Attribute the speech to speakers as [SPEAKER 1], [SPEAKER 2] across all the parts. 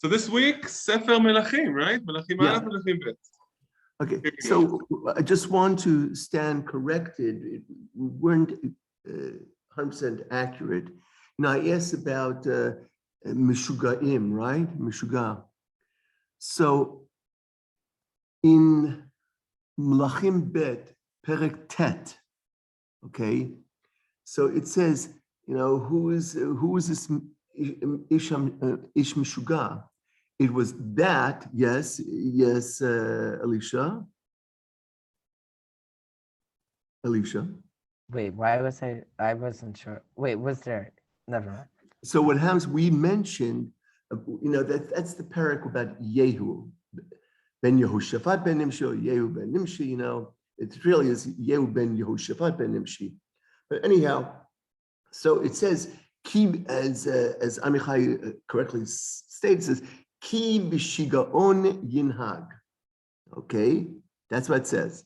[SPEAKER 1] So this week, Sefer Melachim, right? Melachim Aleph, Melachim Bet.
[SPEAKER 2] Okay, so I just want to stand corrected. We weren't 100% accurate. Now I asked about Meshugaim, right? Meshuga. So in Melachim Bet, Perek Tet, okay? So it says, who is this Ish Meshuga? It was that, yes, Alicia.
[SPEAKER 3] Wait, why was I wasn't sure. Wait, was there? Never mind.
[SPEAKER 2] So what happens, we mentioned, that's the parak about Yehu. Ben Yehoshaphat ben Nimshi, Yehu ben Nimshi, it really is Yehu ben Yehoshaphat ben Nimshi. But anyhow, so it says, Ki, as Amichai correctly states, says, Ki b'shigaon yinhag. Okay, that's what it says.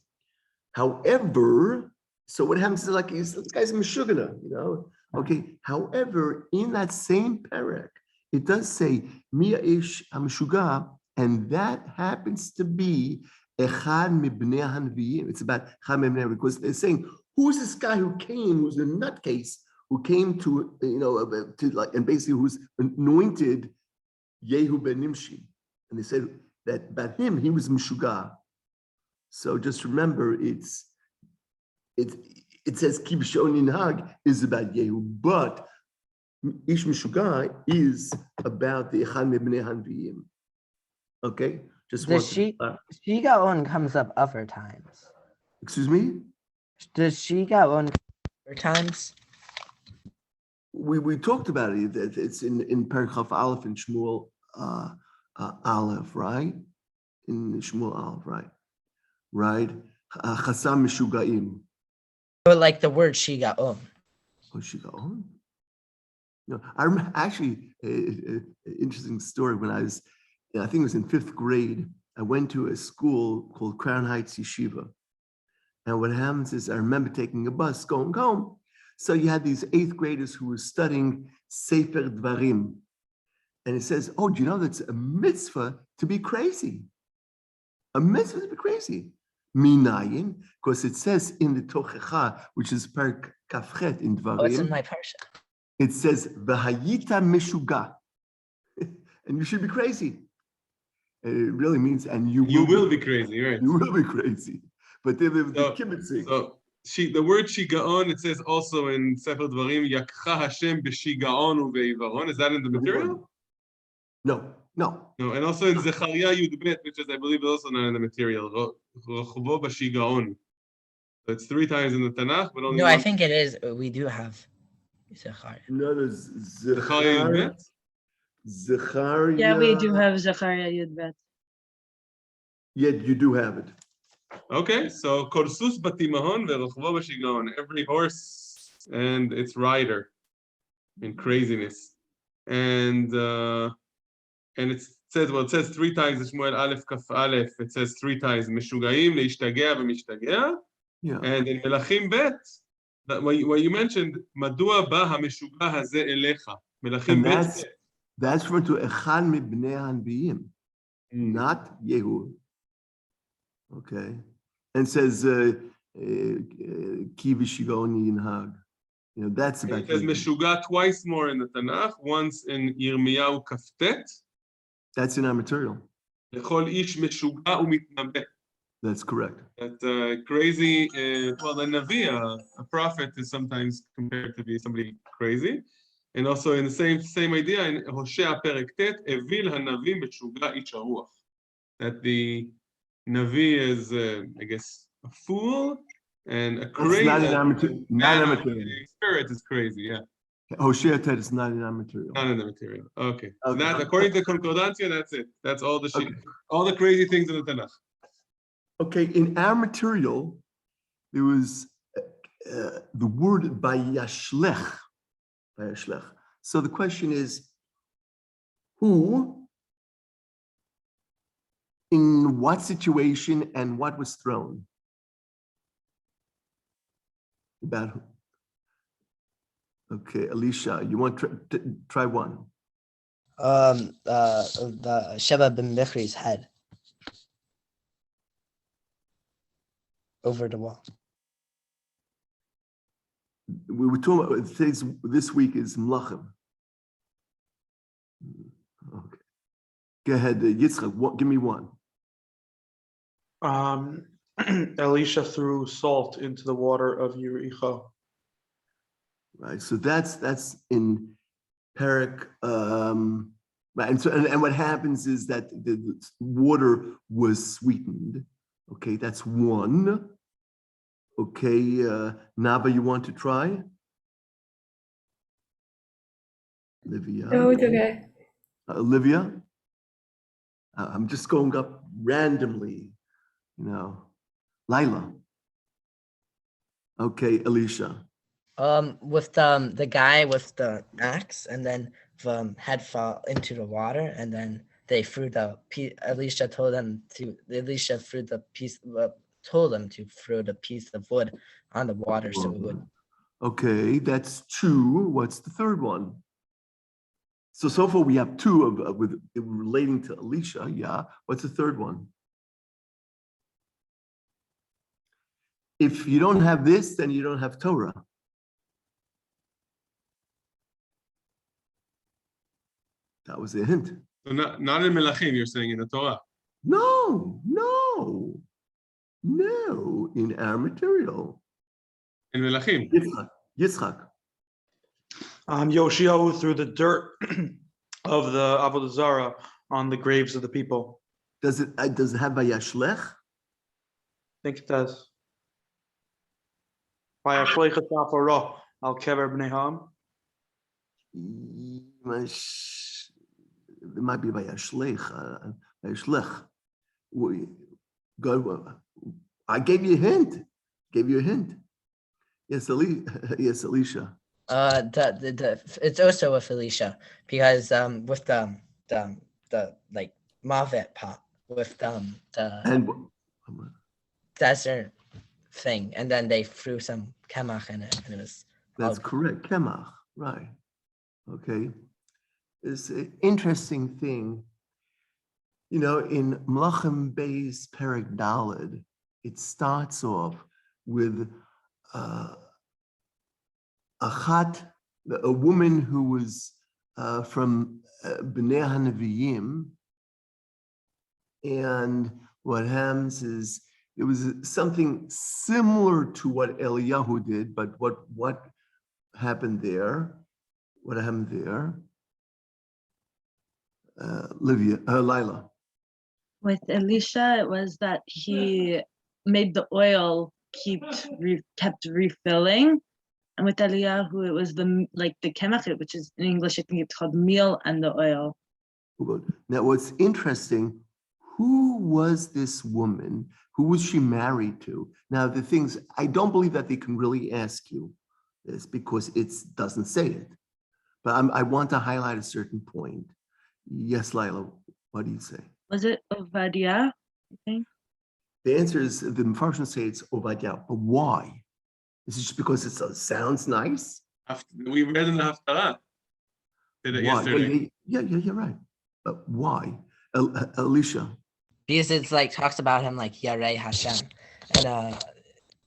[SPEAKER 2] However, so what happens is like this guy's meshugana, Okay, however, in that same parak, it does say Mia ish amshuga, and that happens to be echad mibnei hanviim. It's about echad mibnei, because they're saying, who's this guy who came, who's a nutcase, who came to and basically who's anointed Yehu ben Nimshi, and they said that about him, he was Meshuga. So just remember, it says Ki b'shigaon yinhag is about Yehu, but Ish Meshuga is about the Echad mibnei hanviim. Okay, just
[SPEAKER 3] Does Shigaon comes up other times?
[SPEAKER 2] Excuse me?
[SPEAKER 3] Does Shigaon other times?
[SPEAKER 2] We talked about it, that it's in Perek Chaf Aleph and Shmuel Aleph, right? In Shmuel Aleph, right? Chasam Meshugaim.
[SPEAKER 3] But like the word Shigaon.
[SPEAKER 2] Oh, Shigaon? No, I remember actually an interesting story when I was, I think it was in 5th grade. I went to a school called Crown Heights Yeshiva. And what happens is I remember taking a bus going home. So you had these 8th graders who were studying Sefer Dvarim. And it says, oh, do you know that's a mitzvah to be crazy? A mitzvah to be crazy. Minayin, because it says in the Tochecha, which is Perek Kafchet in Dvarim.
[SPEAKER 3] Oh, it's in my parsha.
[SPEAKER 2] It says, V'hayita Meshuga. And you should be crazy. It really means, and you will be crazy,
[SPEAKER 1] right?
[SPEAKER 2] You will be crazy. But they're the kibbutzim.
[SPEAKER 1] So the word Shigaon, it says also in Sefer Dvarim, Yakcha Hashem b'Shigaon u've'ivaron. Is that in the material?
[SPEAKER 2] No.
[SPEAKER 1] No, and also in Zechariah Yud Bet, which is, I believe, also not in the material. Rochvo b'Shigaon. So it's 3 times in the Tanakh, but only.
[SPEAKER 3] No, I think it is. We do have Zechariah.
[SPEAKER 2] No, there's
[SPEAKER 1] Zechariah Yud Bet.
[SPEAKER 2] Zechariah.
[SPEAKER 4] Yeah, we do have Zechariah Yud Bet.
[SPEAKER 2] Yeah, you do have it.
[SPEAKER 1] Okay, so Korsus Batimahon ve'Rochvo b'Shigaon. Every horse and its rider in craziness. And it says 3 times in Shmuel Aleph Kaf Aleph. It says 3 times Meshugaim leishtagea v'mishtagea.
[SPEAKER 2] Yeah.
[SPEAKER 1] And in Melachim Bet, what you mentioned, Madua ba haMeshuga hazeh elecha. Melachim Bet.
[SPEAKER 2] That's referred to Echad mibnei hanviim, not Yehu. Okay, and says Ki b'shigaon yinhag. That's about.
[SPEAKER 1] It says Meshuga twice more in the Tanakh. Once in Yirmiyahu Kaftet.
[SPEAKER 2] That's in our material.
[SPEAKER 1] Lechol ish meshuga umitnabeh.
[SPEAKER 2] That's correct.
[SPEAKER 1] That crazy. Well, a navi, a prophet, is sometimes compared to be somebody crazy, and also in the same idea in Hosea Perek Tet, Evil hanavim b'shuga ish haruach. That the navi is, I guess, a fool and a crazy.
[SPEAKER 2] Not in our material.
[SPEAKER 1] The spirit is crazy. Yeah.
[SPEAKER 2] Hosea Tet is not in our material.
[SPEAKER 1] Not in the material. Okay. So that, according to Concordancia, that's it. That's all all the crazy things in the Tanakh.
[SPEAKER 2] Okay, in our material, there was the word Vayashlech. So the question is, who, in what situation, and what was thrown? About who? Okay, Alicia, you want to try one?
[SPEAKER 3] The Sheba ben Bichri's head over the wall.
[SPEAKER 2] We were talking about this week is Mlachim. Okay. Go ahead, Yitzchak, give me one.
[SPEAKER 5] Elisha threw salt into the water of Yericho.
[SPEAKER 2] Right, so that's in Perek, right, and what happens is that the water was sweetened. Okay, that's one. Okay, Nava, you want to try? Olivia.
[SPEAKER 6] No, it's okay.
[SPEAKER 2] Olivia. I'm just going up randomly, you know. Lila. Okay, Elisha.
[SPEAKER 3] With the guy with the axe, and then the head fall into the water, and then they threw the piece. Elisha told them to throw the piece of wood on the water, so it would.
[SPEAKER 2] Okay, that's two. What's the third one? So far we have two with relating to Elisha. Yeah. What's the third one? If you don't have this, then you don't have Torah. That was a hint.
[SPEAKER 1] So not in Melachim, you're saying in the Torah.
[SPEAKER 2] No, in our material.
[SPEAKER 1] In Melachim.
[SPEAKER 2] Yitzchak.
[SPEAKER 5] Yoshiahu threw the dirt of the Avodah Zarah on the graves of the people.
[SPEAKER 2] Does it have Vayashlech?
[SPEAKER 5] I think it does. Vayashlech Tafara al Kever Bnei Ham.
[SPEAKER 2] It might be Vayashlech. I gave you a hint. Yes, Elisha.
[SPEAKER 3] It's also with Elisha, because with the like Mavet pot with the desert thing, and then they threw some kemach in it, and it was.
[SPEAKER 2] That's correct, kemach, right? Okay, it's an interesting thing. You know, in Melachim Beis Perek Daled, it starts off with a woman who was from Bnei HaNeviim, and what happens is it was something similar to what Eliyahu did, but what happened there? What happened there? Lila.
[SPEAKER 4] With Elisha, it was that he made the oil kept refilling. And with Eliyahu, it was the kemach, which is in English, I think it's called meal and the oil.
[SPEAKER 2] Now, what's interesting, who was this woman? Who was she married to? Now, the things, I don't believe that they can really ask you this because it doesn't say it. But I want to highlight a certain point. Yes, Lila, what do you say?
[SPEAKER 4] Was it Ovadia, I think?
[SPEAKER 2] The answer is, the Mepharshim say it's Ovadia, but why? Is it just because it sounds nice?
[SPEAKER 1] We read in the Haftarah. Did it yesterday?
[SPEAKER 2] Yeah, you're right. But why? Elisha.
[SPEAKER 3] Because it's like talks about him like Yarei Hashem. And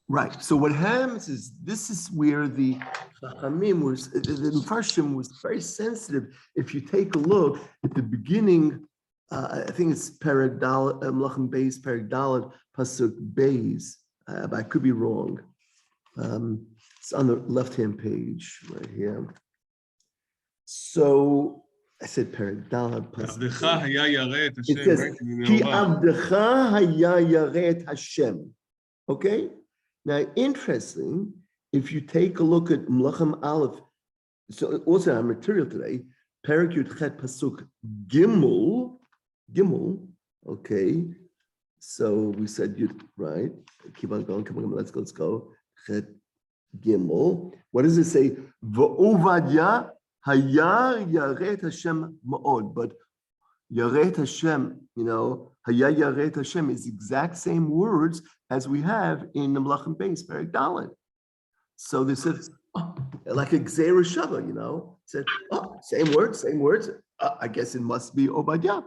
[SPEAKER 2] right. So what happens is this is where the Chachamim was, the Mepharshim was very sensitive. If you take a look at the beginning, I think it's Perek Dalet, Melachim Beis, Perek Dalet, Pasuk Beis, but I could be wrong. It's on the left-hand page right here. So I said Perek Dalet, Pasuk Beis. It says, Ki avdecha haya yareh Hashem. Okay? Now, interesting, if you take a look at Melachim Aleph, so also our material today, Perek Yud Chet Pasuk Gimel, okay, so we said Yud, right? Keep on going, come on, let's go. Chet Gimel. What does it say? V'ovadia haya yaret Hashem ma'od. But yaret Hashem, haya yaret Hashem is the exact same words as we have in the Melachim Beis, Perek Dalet. So they said, like a Gzeira Shava, said, same words. I guess it must be Obadiah.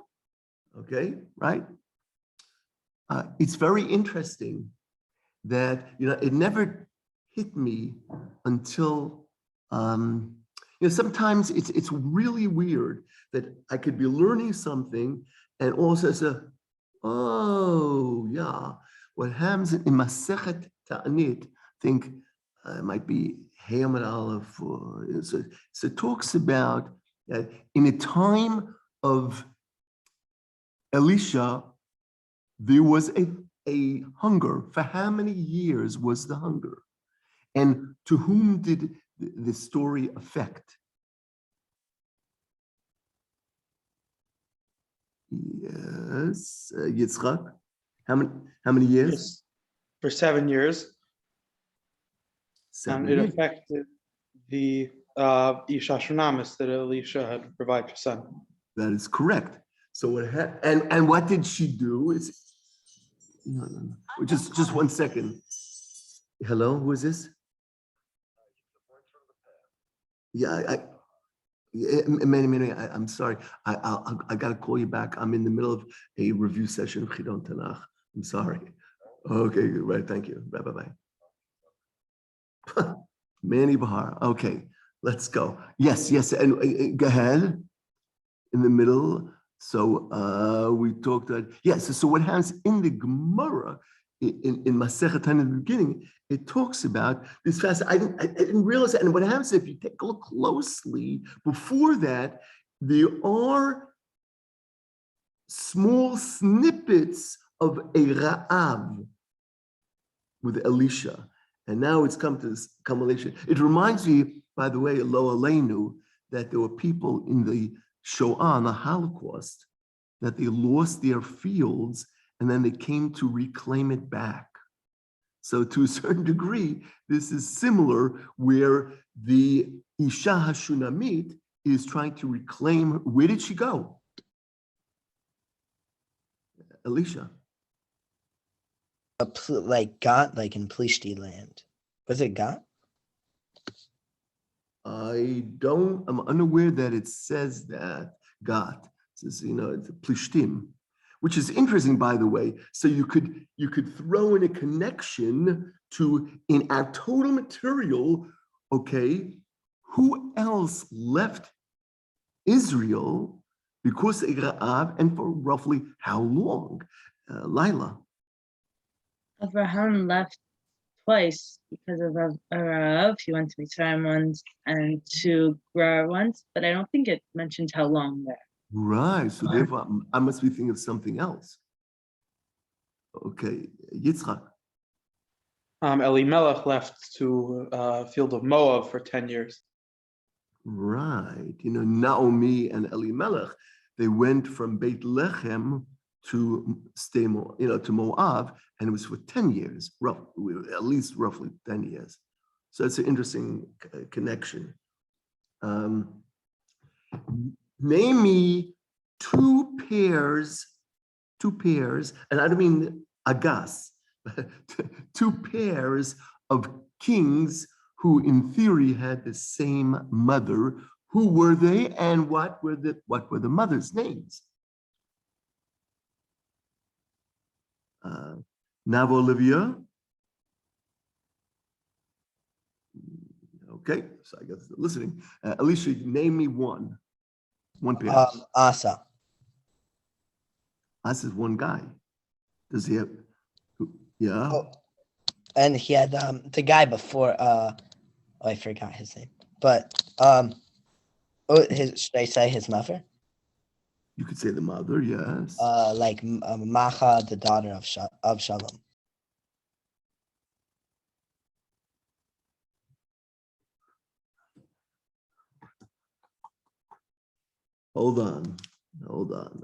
[SPEAKER 2] Okay, right? It's very interesting that, it never hit me until, sometimes it's really weird that I could be learning something and also say, oh, yeah, what happens in Masechet Ta'anit, think it might be Hamad Aleph, so it talks about that in a time of Elisha, there was a hunger. For how many years was the hunger? And to whom did the story affect? Yes, Yitzchak. How many years?
[SPEAKER 5] For 7 years.
[SPEAKER 2] 7
[SPEAKER 5] It
[SPEAKER 2] years.
[SPEAKER 5] affected the Isha Shunamis that Elisha had to provide for son.
[SPEAKER 2] That is correct. So and what did she do? No. Just 1 second. Hello, who is this? Yeah, I'm sorry. I got to call you back. I'm in the middle of a review session of Chidon Tanakh. I'm sorry. Okay, right. Thank you. Bye. Manny Bahar. Okay, let's go. Yes, and go ahead. In the middle. So we talked about, yes. So what happens in the Gemara in Masechet in the beginning, it talks about this fast. I didn't realize that. And what happens if you take a look closely before that, there are small snippets of a Ra'av with Elisha. And now it's come to this culmination. It reminds me, by the way, Lo Aleinu, that there were people in the Shoah, the Holocaust, that they lost their fields and then they came to reclaim it back. So to a certain degree, this is similar where the Isha HaShunamit is trying to reclaim, where did she go? Elisha.
[SPEAKER 3] Like Gat, like in Plishti land. Was it Gat?
[SPEAKER 2] I'm unaware that it says that, Gat. It says, it's a Plishtim, which is interesting, by the way. So you could throw in a connection to, in our total material, okay, who else left Israel because of Ra'av, and for roughly how long? Lila.
[SPEAKER 4] Abraham left twice because of Rav. He went to Mitzrayim once and to Gerar once, but I don't think it mentions how long there.
[SPEAKER 2] Right. So therefore, I must be thinking of something else. Okay, Yitzchak.
[SPEAKER 5] Elimelech left to field of Moab for 10 years.
[SPEAKER 2] Right. Naomi and Elimelech, they went from Beit Lechem to stay, to Moab, and it was for 10 years, at least roughly 10 years. So it's an interesting connection. Name me two pairs, and I don't mean agas, two pairs of kings who in theory had the same mother. Who were they, and what were the mothers' names? Nav Olivia. Okay, so I guess they're listening. Alicia, name me one pair.
[SPEAKER 3] Asa.
[SPEAKER 2] Asa's one guy. Does he have? Yeah.
[SPEAKER 3] Oh, and he had the guy before. I forgot his name. But should I say his mother?
[SPEAKER 2] You could say the mother, yes.
[SPEAKER 3] Like Macha, the daughter of Shalom.
[SPEAKER 2] Hold on.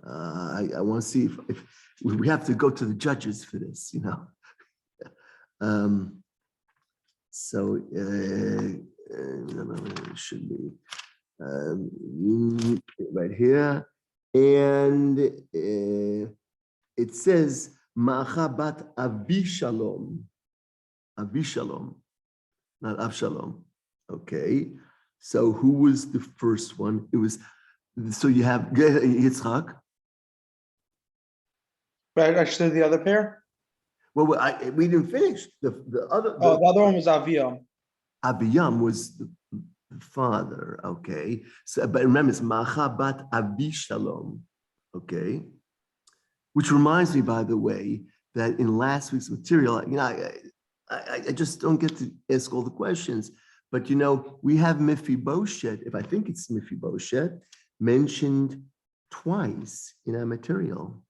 [SPEAKER 2] I want to see if we have to go to the judges for this, So it should be right here, and it says Ma'acha bat Avishalom, not Avshalom. Okay, so who was the first one? It was So you have Yitzchak.
[SPEAKER 5] But actually, the other pair?
[SPEAKER 2] Well, we didn't finish. The other.
[SPEAKER 5] Oh, the other one was Aviyam.
[SPEAKER 2] Abiyam was the father, okay. So, but remember, it's Machabat Abishalom, okay. Which reminds me, by the way, that in last week's material, I just don't get to ask all the questions. But we have Mephibosheth, if I think it's Mephibosheth, mentioned twice in our material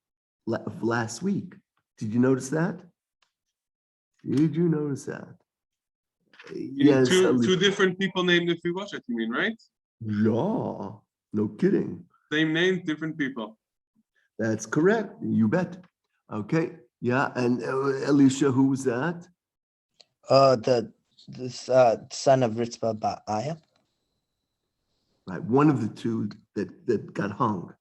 [SPEAKER 2] of last week. Did you notice that? Did you notice that? Yes.
[SPEAKER 1] Two different people named Mephibosheth, you mean, right?
[SPEAKER 2] Yeah, no kidding.
[SPEAKER 1] Same name, different people.
[SPEAKER 2] That's correct. You bet. Okay. Yeah. And Elisha, who was that?
[SPEAKER 3] The son of Ritzvah Ba'aya.
[SPEAKER 2] Right. One of the two that got hung.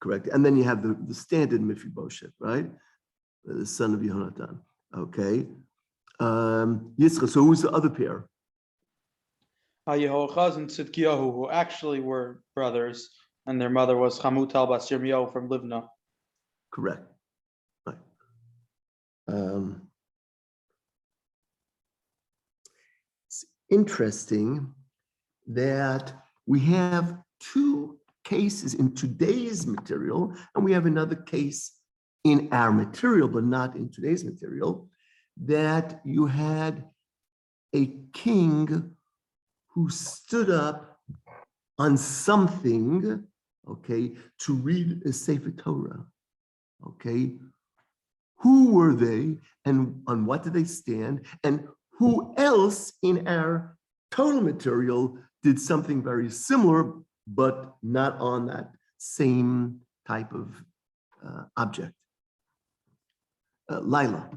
[SPEAKER 2] Correct. And then you have the standard Mephibosheth, right? The son of Yehonatan. Okay. Yitzchak. So who's the other pair?
[SPEAKER 5] Yehoachaz and Tzidkiyahu, who actually were brothers, and their mother was Chamutal bas Yirmiyahu from Livna.
[SPEAKER 2] Correct. Right. It's interesting that we have two cases in today's material, and we have another case in our material, but not in today's material, that you had a king who stood up on something, okay, to read a Sefer Torah, okay? Who were they and on what did they stand? And who else in our total material did something very similar, but not on that same type of object? Lila.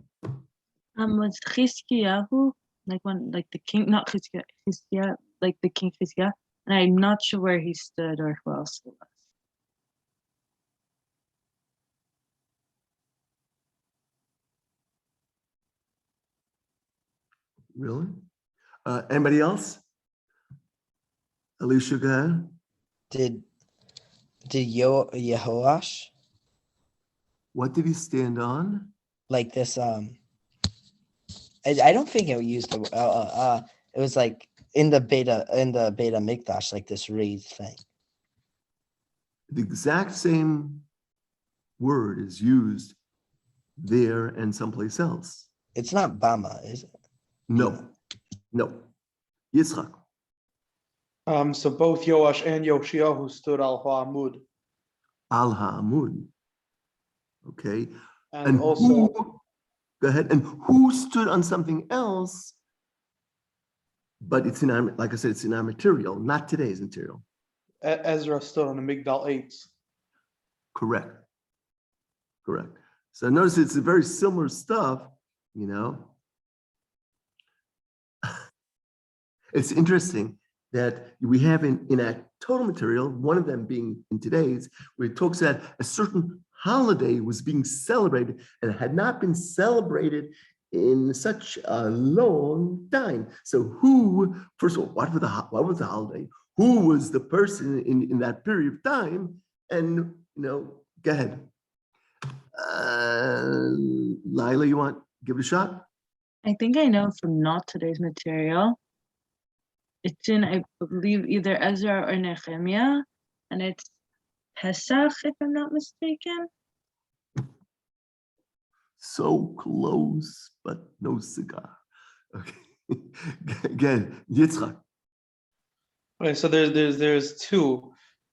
[SPEAKER 4] Was Chizkiyahu like the king, not Chizkiah, like the king Chizkiah, and I'm not sure where he stood or who else it was.
[SPEAKER 2] Really? Anybody else? Alicia, go ahead.
[SPEAKER 3] Did Yehoash,
[SPEAKER 2] What did he stand on?
[SPEAKER 3] like this? I don't think it used the. It was like in the Beta Mikdash, like this raised thing.
[SPEAKER 2] The exact same word is used there and someplace else.
[SPEAKER 3] It's not Bama, is it?
[SPEAKER 2] No. Yitzchak.
[SPEAKER 5] So both Yoash and Yoshiyahu stood al Ha'amud.
[SPEAKER 2] Al Ha'amud. Okay.
[SPEAKER 5] And also,
[SPEAKER 2] who, go ahead. And who stood on something else? But it's in our, like I said, it's in our material, not today's material.
[SPEAKER 5] Ezra stood on the Migdal 8.
[SPEAKER 2] Correct. So notice it's a very similar stuff, It's interesting that we have in our total material, one of them being in today's, where it talks about a certain holiday was being celebrated and had not been celebrated in such a long time. So who, first of all, what was the holiday? Who was the person in that period of time? And, go ahead. Lila, you want to give it a shot?
[SPEAKER 4] I think I know from not today's material. It's in, I believe, either Ezra or Nehemiah, and it's Pesach, if I'm not mistaken.
[SPEAKER 2] So close, but no cigar. Okay. Again, Yitzchak.
[SPEAKER 5] Okay, so there's two,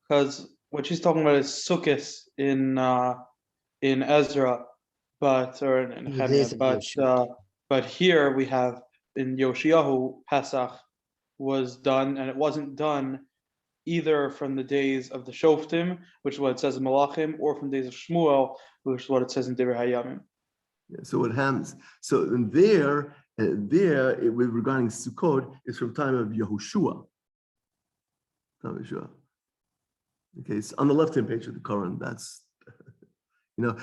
[SPEAKER 5] because what she's talking about is Sukkot in Ezra, or in Nehemiah, but here we have in Yoshiyahu Pesach was done, and it wasn't done either from the days of the Shoftim, which is what it says in Malachim, or from days of Shmuel, which is what it says in Devar Hayamim.
[SPEAKER 2] Yeah, so what happens? So there regarding Sukkot is from time of Yehoshua. Okay, it's on the left-hand page of the Quran. That's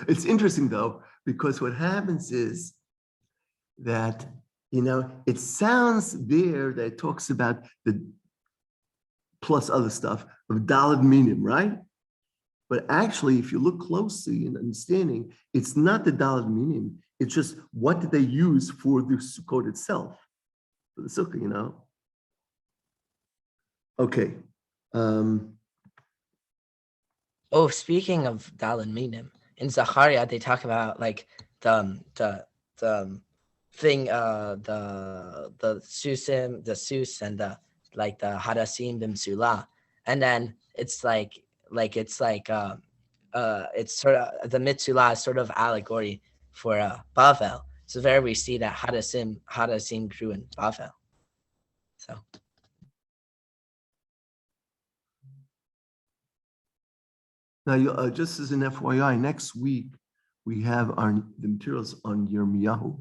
[SPEAKER 2] it's interesting though, because what happens is that it sounds there that it talks about the plus other stuff of Daled Minim, right? But actually, if you look closely in understanding, it's not the Daled Minim. It's just what did they use for the Sukkot itself, for the Sukkah, you know? Okay.
[SPEAKER 3] Oh, speaking of Daled Minim, in Zachariah they talk about like the thing, the susim, the sus, and the like the hadasim b'msula, and then it's sort of the mitzula is sort of allegory for Bavel. So there we see that hadasim grew in Bavel. So
[SPEAKER 2] now, just as an FYI, next week we have the materials on Yirmiyahu,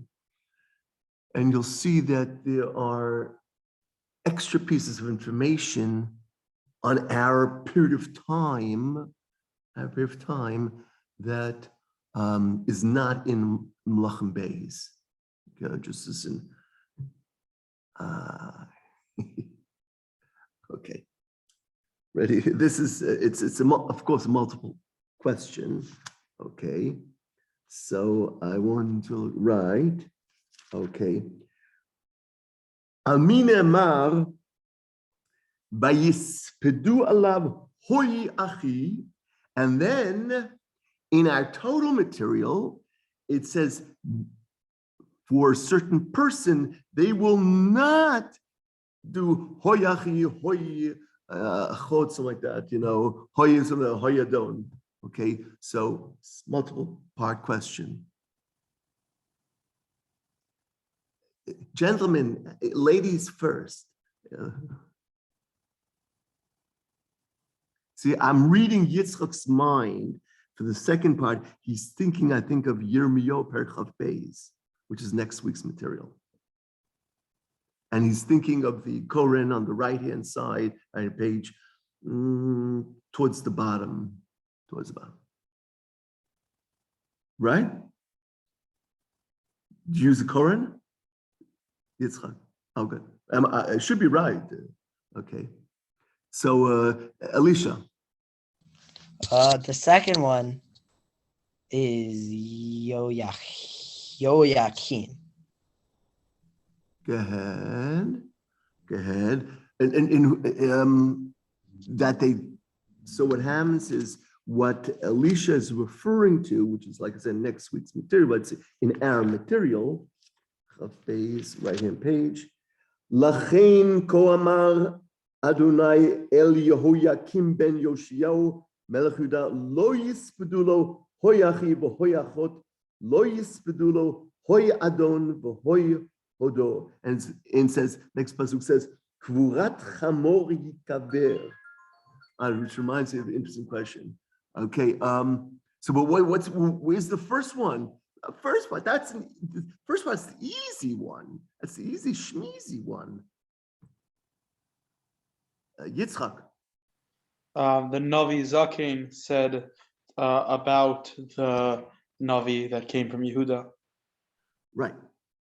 [SPEAKER 2] and you'll see that there are extra pieces of information on our period of time that is not in Melachim Beis. Just as in, okay, ready? This is of course a multiple question. Okay, so I want to write. Okay, Amine Amar Bayispedu Alav Hoyi Achi, and then in our total material, it says for a certain person, they will not do Hoyachi, Hoyi, Chod, something like that, you know, Hoyi, something like Hoyadon. Okay, so multiple part question. Gentlemen, ladies first. See, I'm reading Yitzchak's mind for the second part. He's thinking, I think, of Yirmiyahu Perchav Beis, which is next week's material. And he's thinking of the Koren on the right-hand side, right page, towards the bottom. Right? Did you use the Koren? Yitzchak. Oh, good. I should be right. Okay. So, Alicia.
[SPEAKER 3] The second one is Yoyakim.
[SPEAKER 2] Go ahead. And that they, so what happens is what Alicia is referring to, which is, like I said, next week's material, but it's in our material, Phase, right-hand page. Lachein ko amar Adonai el Yehoyakim ben Yoshiyahu melech Yehuda lo yispedu lo hoyachi v'hoyachot lo yispedu lo hoy adon v'hoy hodo. And it says, next pasuk says, Kvurat chamor yikaver. Which reminds me of an interesting question. Okay, so but where's the first one? First one, that's the easy one. That's the easy schmeezy one. Yitzchak.
[SPEAKER 5] The Navi Zaken said about the Navi that came from Yehuda.
[SPEAKER 2] Right.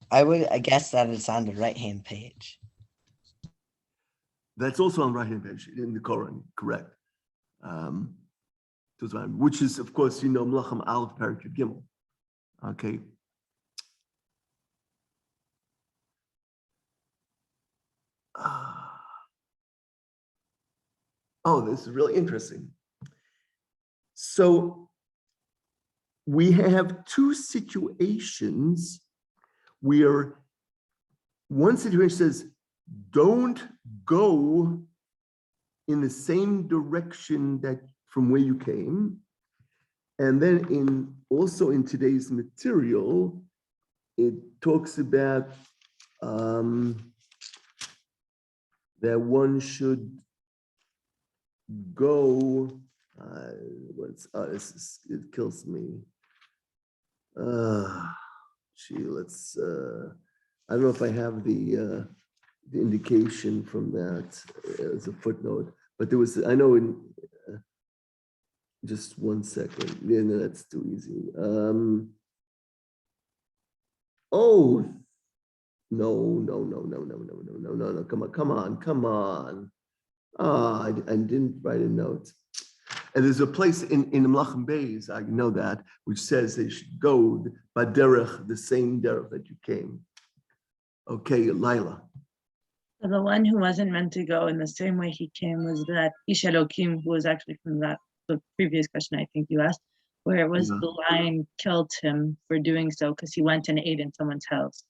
[SPEAKER 3] I guess that it's on the right-hand page.
[SPEAKER 2] That's also on the right-hand page in the Koran, correct. Which is, of course, Mlacham Aleph Perek Gimel. Okay. Oh, this is really interesting. So we have two situations where one situation says, don't go in the same direction that from where you came. And then also in today's material, it talks about that one should go, it kills me. Let's, I don't know if I have the indication from that as a footnote, but there was, I know in, just 1 second. Yeah, no, that's too easy. Oh, no. Come on. I didn't write a note. And there's a place in Melachim Beis, I know that, which says they should go baderech, the same derech that you came. Okay, Laila.
[SPEAKER 4] So the one who wasn't meant to go in the same way he came was that Ish Elokim, who was actually from the previous question I think you asked, where it was the lion killed him for doing so because he went and ate in someone's house.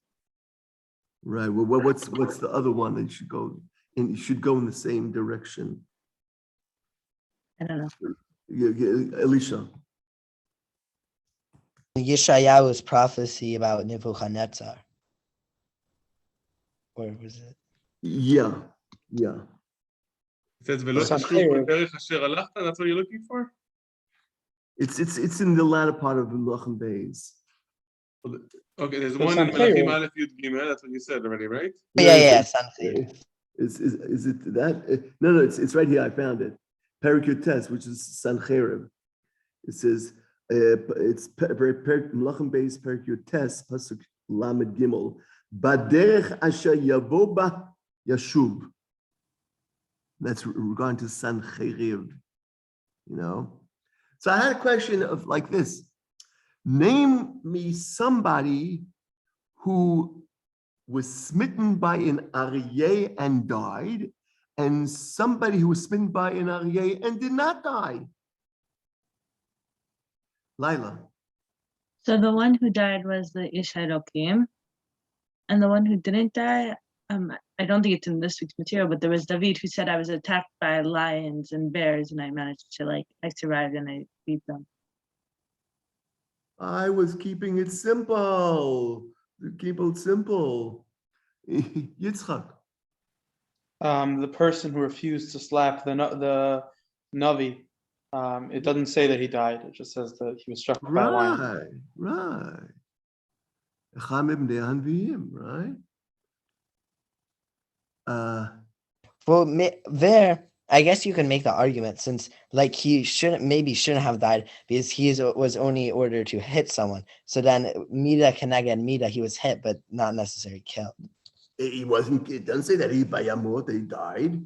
[SPEAKER 2] Right. Well, what's the other one that you should go in? You should go in the same direction.
[SPEAKER 4] I don't know.
[SPEAKER 2] Elisha.
[SPEAKER 3] Yeshayahu's prophecy about Nebuchadnezzar. Or was it?
[SPEAKER 2] Yeah.
[SPEAKER 1] It says, "Velo tashub b'derech asher halachta." That's what you're looking for?
[SPEAKER 2] It's in the latter part of Melachim Beis.
[SPEAKER 1] Okay, there's one in Melachim Aleph Yud Gimel. That's what you said already, right?
[SPEAKER 3] Yeah.
[SPEAKER 2] Is it that? No, it's right here. I found it. Perek Yud Tes, which is Sancherib. It says it's Melachim Beis Perek Yud Tes pasuk Lamed Gimel. Baderech asher yavo ba yashub. That's regarding to Sancherib. You know. So I had a question of like this. Name me somebody who was smitten by an aryeh and died, and somebody who was smitten by an aryeh and did not die. Laila.
[SPEAKER 4] So the one who died was the Ish Elokim, and the one who didn't die, I don't think it's in this week's material, but there was David who said, I was attacked by lions and bears, and I managed to I survived and I beat them.
[SPEAKER 2] I was keeping it simple. Keep it simple. Yitzchak.
[SPEAKER 5] The person who refused to slap the Navi, it doesn't say that he died. It just says that he was struck by a lion.
[SPEAKER 2] Right. Right.
[SPEAKER 3] Well, there, I guess you can make the argument since, like, he shouldn't have died because he was only ordered to hit someone. So then, Mida Keneged Mida, he was hit, but not necessarily killed.
[SPEAKER 2] He wasn't. It doesn't say that he he died.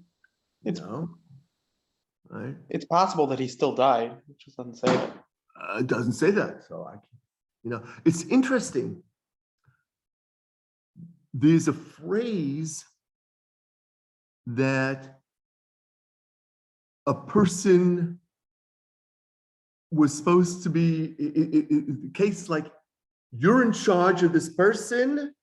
[SPEAKER 2] Right.
[SPEAKER 5] It's possible that he still died. It just doesn't say that.
[SPEAKER 2] It doesn't say that. So it's interesting. There's a phrase that a person was supposed to be, the case like you're in charge of this person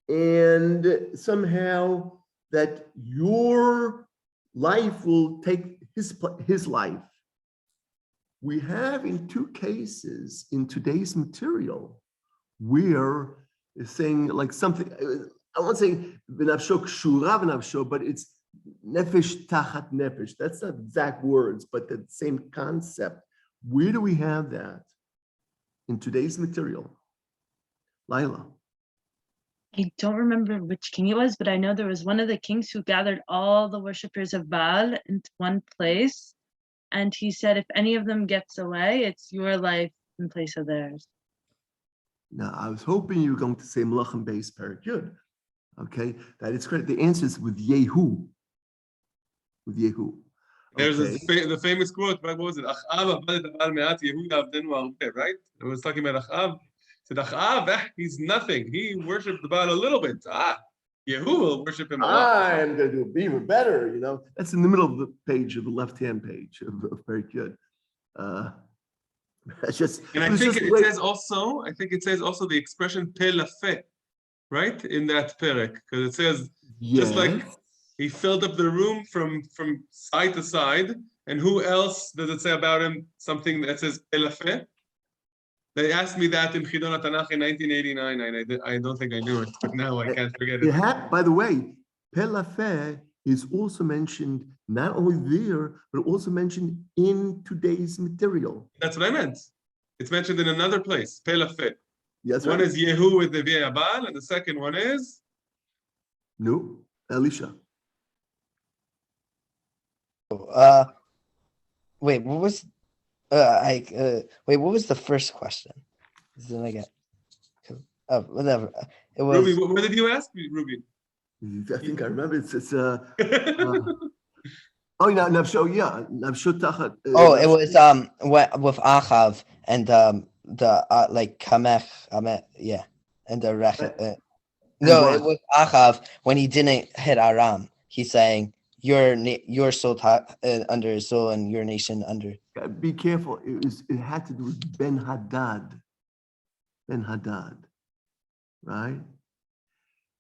[SPEAKER 2] and somehow that your life will take his life. We have in two cases in today's material where it's saying like something, I won't say v'nafsho kshura v'nafsho, but it's nefesh tachat nefesh. That's not exact words, but the same concept. Where do we have that in today's material? Laila.
[SPEAKER 4] I don't remember which king it was, but I know there was one of the kings who gathered all the worshippers of Baal into one place. And he said, if any of them gets away, it's your life in place of theirs.
[SPEAKER 2] Now, I was hoping you were going to say Melachim Beis Perek Yud. Okay, that is correct. The answer is with Yehu. With Yehu.
[SPEAKER 1] There's the famous quote, what was it? Achav abad et abal me'at Yehu yavdenu arbe, right? It was talking about Achav. Said Achav, he's nothing. He worshipped the Baal a little bit. Yehu will worship him a lot.
[SPEAKER 2] I'm going to do even better, That's in the middle of the page, of the left-hand page of Perek Yud. That's just.
[SPEAKER 1] And I think it says also the expression pe lafe, right, in that perek, because it says just like he filled up the room from side to side. And who else does it say about him? Something that says pe lafe. They asked me that in Chidon HaTanakh in 1989. I don't think I knew it, but now I can't forget it.
[SPEAKER 2] By the way, pe lafe is also mentioned not only there, but also mentioned in today's material.
[SPEAKER 1] That's what I meant. It's mentioned in another place, pe lafe.
[SPEAKER 2] Yes,
[SPEAKER 1] one is Yehu with the Abal, and the second one is?
[SPEAKER 2] No, Elisha.
[SPEAKER 3] Wait, what was what was the first question? Then I get whatever. It was
[SPEAKER 1] Ruby. What did you ask me, Ruby?
[SPEAKER 2] I think I remember. It's Oh, yeah, Nafsho, yeah. Nafsho Tachat.
[SPEAKER 3] Oh, it was with Achav and like Kamech, yeah, and the no, it was Achav when he didn't hit Aram. He's saying your soul under soul and your nation under.
[SPEAKER 2] Be careful. It had to do with Ben Hadad. Ben Hadad, right?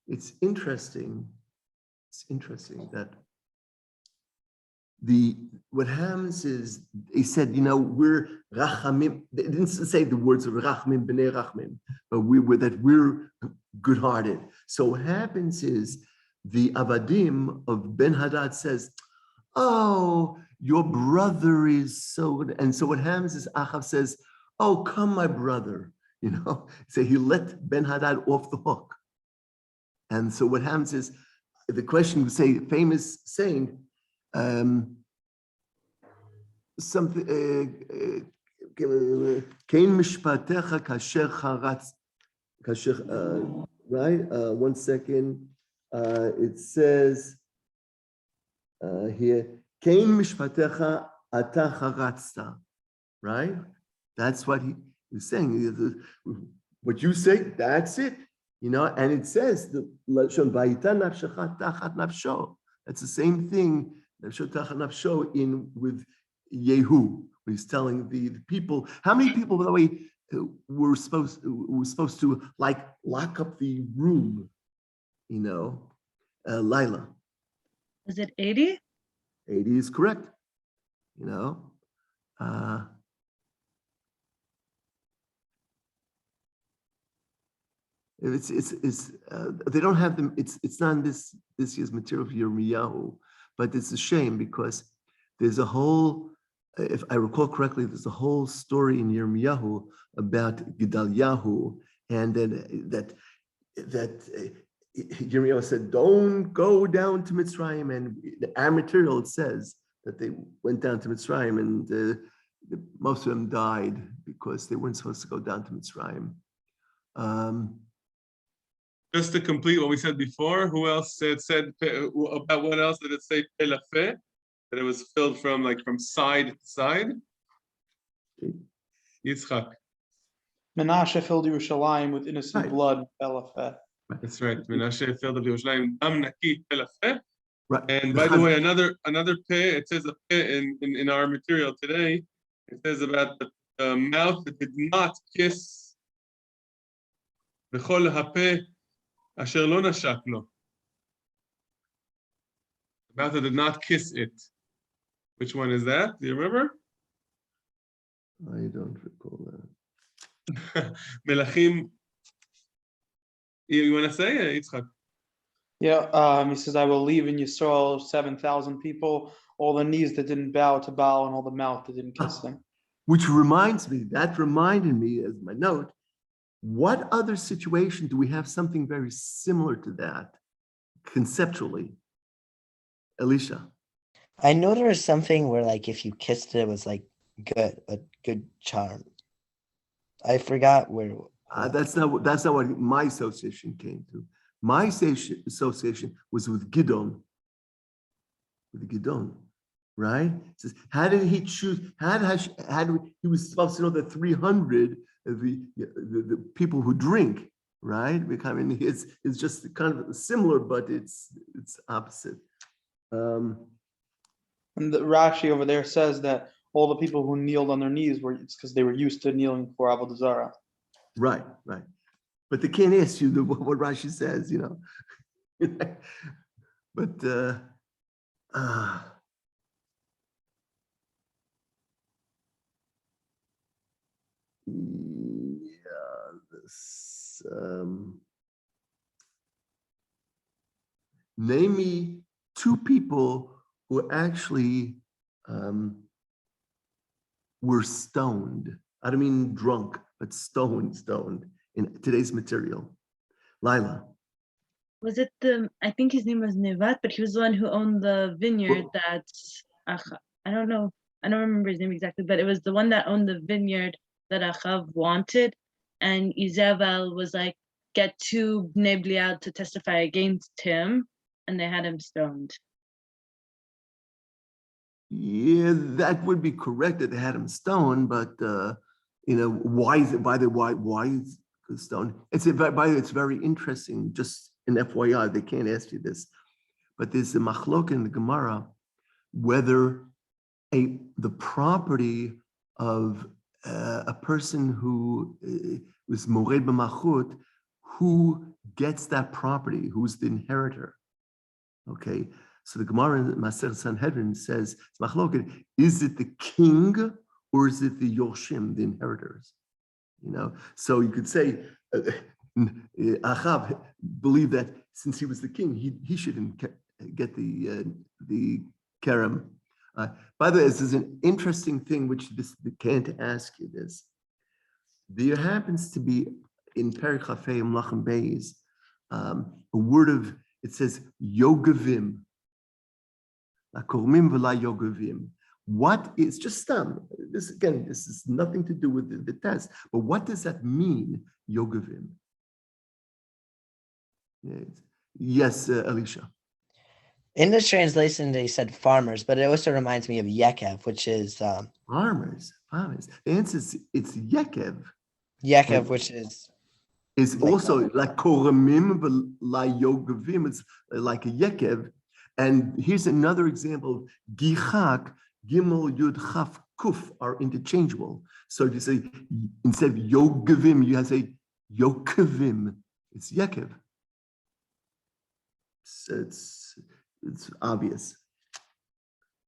[SPEAKER 2] It's interesting. It's interesting that what happens is he said, we're rachamim. They didn't say the words of rachamim b'nei rachamim, but we're good-hearted. So what happens is the avadim of Ben Hadad says, "Oh, your brother is so good," and so what happens is Achav says, "Oh, come, my brother," So he let Ben Hadad off the hook, and so what happens is the question would say, famous saying. Something Kain mishpatecha kasher charatz right? 1 second. It says here Kain mishpatecha ata charatzta, right? That's what he was saying. What you say, that's it, and it says the lashon vayita nafshecha tachat nafsho. That's the same thing. In with Yehu, when he's telling the people, how many people, by the way, were supposed to like lock up the room, Lila.
[SPEAKER 4] Was it 80?
[SPEAKER 2] 80 is correct, they don't have them. It's not in this year's material for Yirmiyahu. But it's a shame because there's a whole, if I recall correctly, there's a whole story in Yirmiyahu about Gedaliahu, and that Yirmiyahu said, "Don't go down to Mitzrayim." And our material, it says that they went down to Mitzrayim, and most of them died because they weren't supposed to go down to Mitzrayim.
[SPEAKER 1] Just to complete what we said before, who else said about what else did it say? Pelafeh, that it was filled from side to side. Yitzchak.
[SPEAKER 5] Menashe filled Yerushalayim with innocent blood. Pelafeh.
[SPEAKER 1] That's right. Menashe filled Yerushalayim dam naki pelafeh.
[SPEAKER 2] Right.
[SPEAKER 1] And by the way, another peh. It says a peh in our material today. It says about the mouth that did not kiss. B'chol hapeh. Asher lo nashak lo. The mouth that did not kiss it. Which one is that? Do you remember?
[SPEAKER 2] I don't recall that.
[SPEAKER 1] Melachim. You want to say it, Yitzchak?
[SPEAKER 5] Yeah, he says, "I will leave in Yisrael 7,000 people, all the knees that didn't bow to Baal, and all the mouth that didn't kiss him."
[SPEAKER 2] Which reminded me as my note. What other situation do we have something very similar to that conceptually? Elisha.
[SPEAKER 3] I know there was something where if you kissed it, it was a good charm. I forgot where.
[SPEAKER 2] That's not what my association came to. My association was with Gidon. With Gidon, right? It says, how did he choose? He was supposed to know the 300. The people who drink, right? It's just kind of similar, but it's opposite.
[SPEAKER 5] And the Rashi over there says that all the people who kneeled on their knees it's because they were used to kneeling for Avodah Zarah.
[SPEAKER 2] Right. But they can't ask you what Rashi says, But name me 2 people who actually were stoned. I don't mean drunk, but stoned in today's material. Lila.
[SPEAKER 4] Was it I think his name was Nevat, but he was the one who owned the vineyard I don't know. I don't remember his name exactly, but it was the one that owned the vineyard that Achav wanted. And Izabel was get 2 Bnei Belial to testify against him, and they had him stoned.
[SPEAKER 2] Yeah, that would be correct that they had him stoned, but why is it? By the why is the stone? It's very interesting. Just an FYI, they can't ask you this, but there's a machlok in the Gemara whether the property of a person who was mored b'malchut, who gets that property, who's the inheritor. Okay, so the Gemara in Maser Sanhedrin says, it's machloket, is it the king or is it the Yoshim, the inheritors? So you could say, Achav believed that since he was the king, he shouldn't get the kerem. By the way, this is an interesting thing which they can't ask you this. There happens to be in Perek Chafei Mlachim Beis a word of, it says Yogavim. Kormim v'la Yogavim. What is, just this is nothing to do with the test, but what does that mean, Yogavim? Yes, Alicia.
[SPEAKER 3] In the translation, they said farmers, but it also reminds me of Yekev, which is
[SPEAKER 2] farmers. The answer is it's Yekev.
[SPEAKER 3] Yekev, which is
[SPEAKER 2] also like Koremim v'la Yogavim. It's like a Yekev. And here's another example of Gichak, Gimel, Yud, Chaf, Kuf are interchangeable. So if you say, instead of Yogavim, you have to say Yokavim. It's Yekev. It's obvious.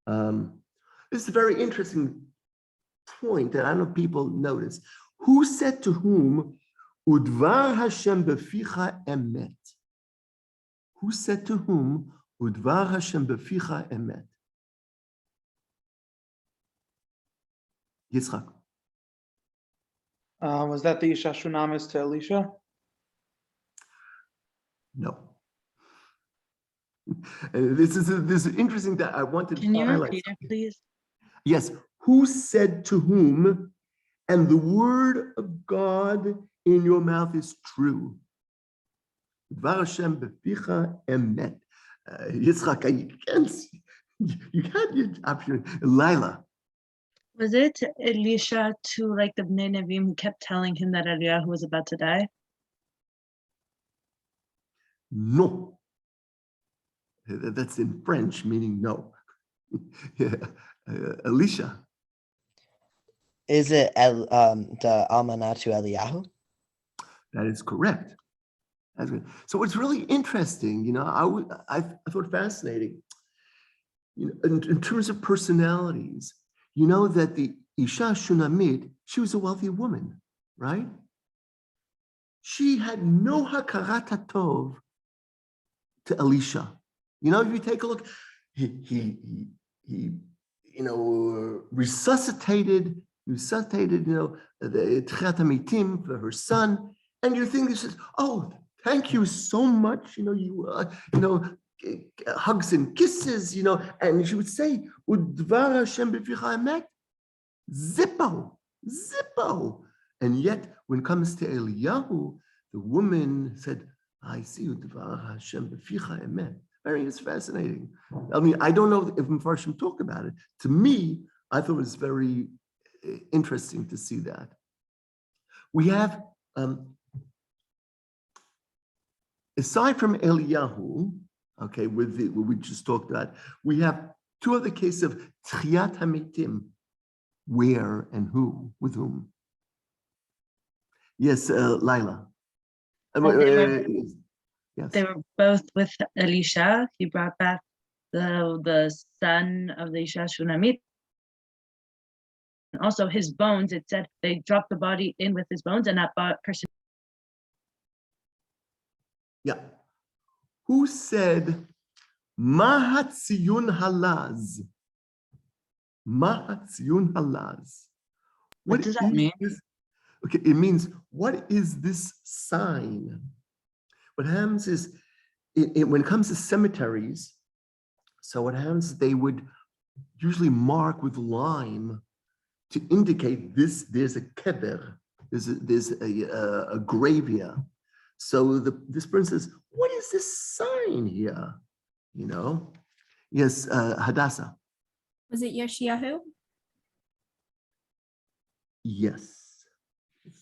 [SPEAKER 2] This is a very interesting point that I don't know if people notice. Who said to whom, Udvar Hashem beficha emet? Who said to whom, Udvar Hashem beficha emet? Yitzchak.
[SPEAKER 5] Was that the Isha Shunamis to Elisha?
[SPEAKER 2] No. This is interesting that I wanted to highlight.
[SPEAKER 4] Can you repeat it, please?
[SPEAKER 2] Yes. Who said to whom, and the word of God in your mouth is true. Dvar Hashem beficha emet. Yitzchak, you had your option. Lila.
[SPEAKER 4] Was it Elisha to like the Bnei Nevi'im who kept telling him that Eliyahu was about to die?
[SPEAKER 2] No. That's in French, meaning no. Elisha.
[SPEAKER 3] Is it the Almanah to Eliyahu?
[SPEAKER 2] That is correct. That's good. So what's really interesting, I thought fascinating, in terms of personalities, that the Isha Shunamit, she was a wealthy woman, right? She had no hakarat tov to Elisha. If you take a look, he resuscitated, the Tchiat HaMetim for her son, and you think this is, oh, thank you so much, hugs and kisses, and she would say, Udvar Hashem b'ficha emet, Zippo. And yet, when it comes to Eliyahu, the woman said, I see Udvar Hashem b'ficha emet. It's fascinating. I mean, I don't know if Mepharshim talk about it. To me, I thought it was very interesting to see that. We have, aside from Eliyahu, okay, what we just talked about, we have two other cases of Tchiat HaMetim. Where and who, with whom? Yes, Lila. Yes.
[SPEAKER 4] They were both with Elisha. He brought back the son of the Isha Shunamit. And also his bones, it said they dropped the body in with his bones, and that person.
[SPEAKER 2] Yeah. Who said, Mahatziyun halaz? Mahatziyun halaz.
[SPEAKER 4] What does that mean?
[SPEAKER 2] Okay, it means, what is this sign? What happens is, when it comes to cemeteries, so what happens is they would usually mark with lime to indicate there's a keber, there's a grave here. So this person says, what is this sign here? Yes, Hadassah.
[SPEAKER 6] Was it Yoshiyahu?
[SPEAKER 2] Yes.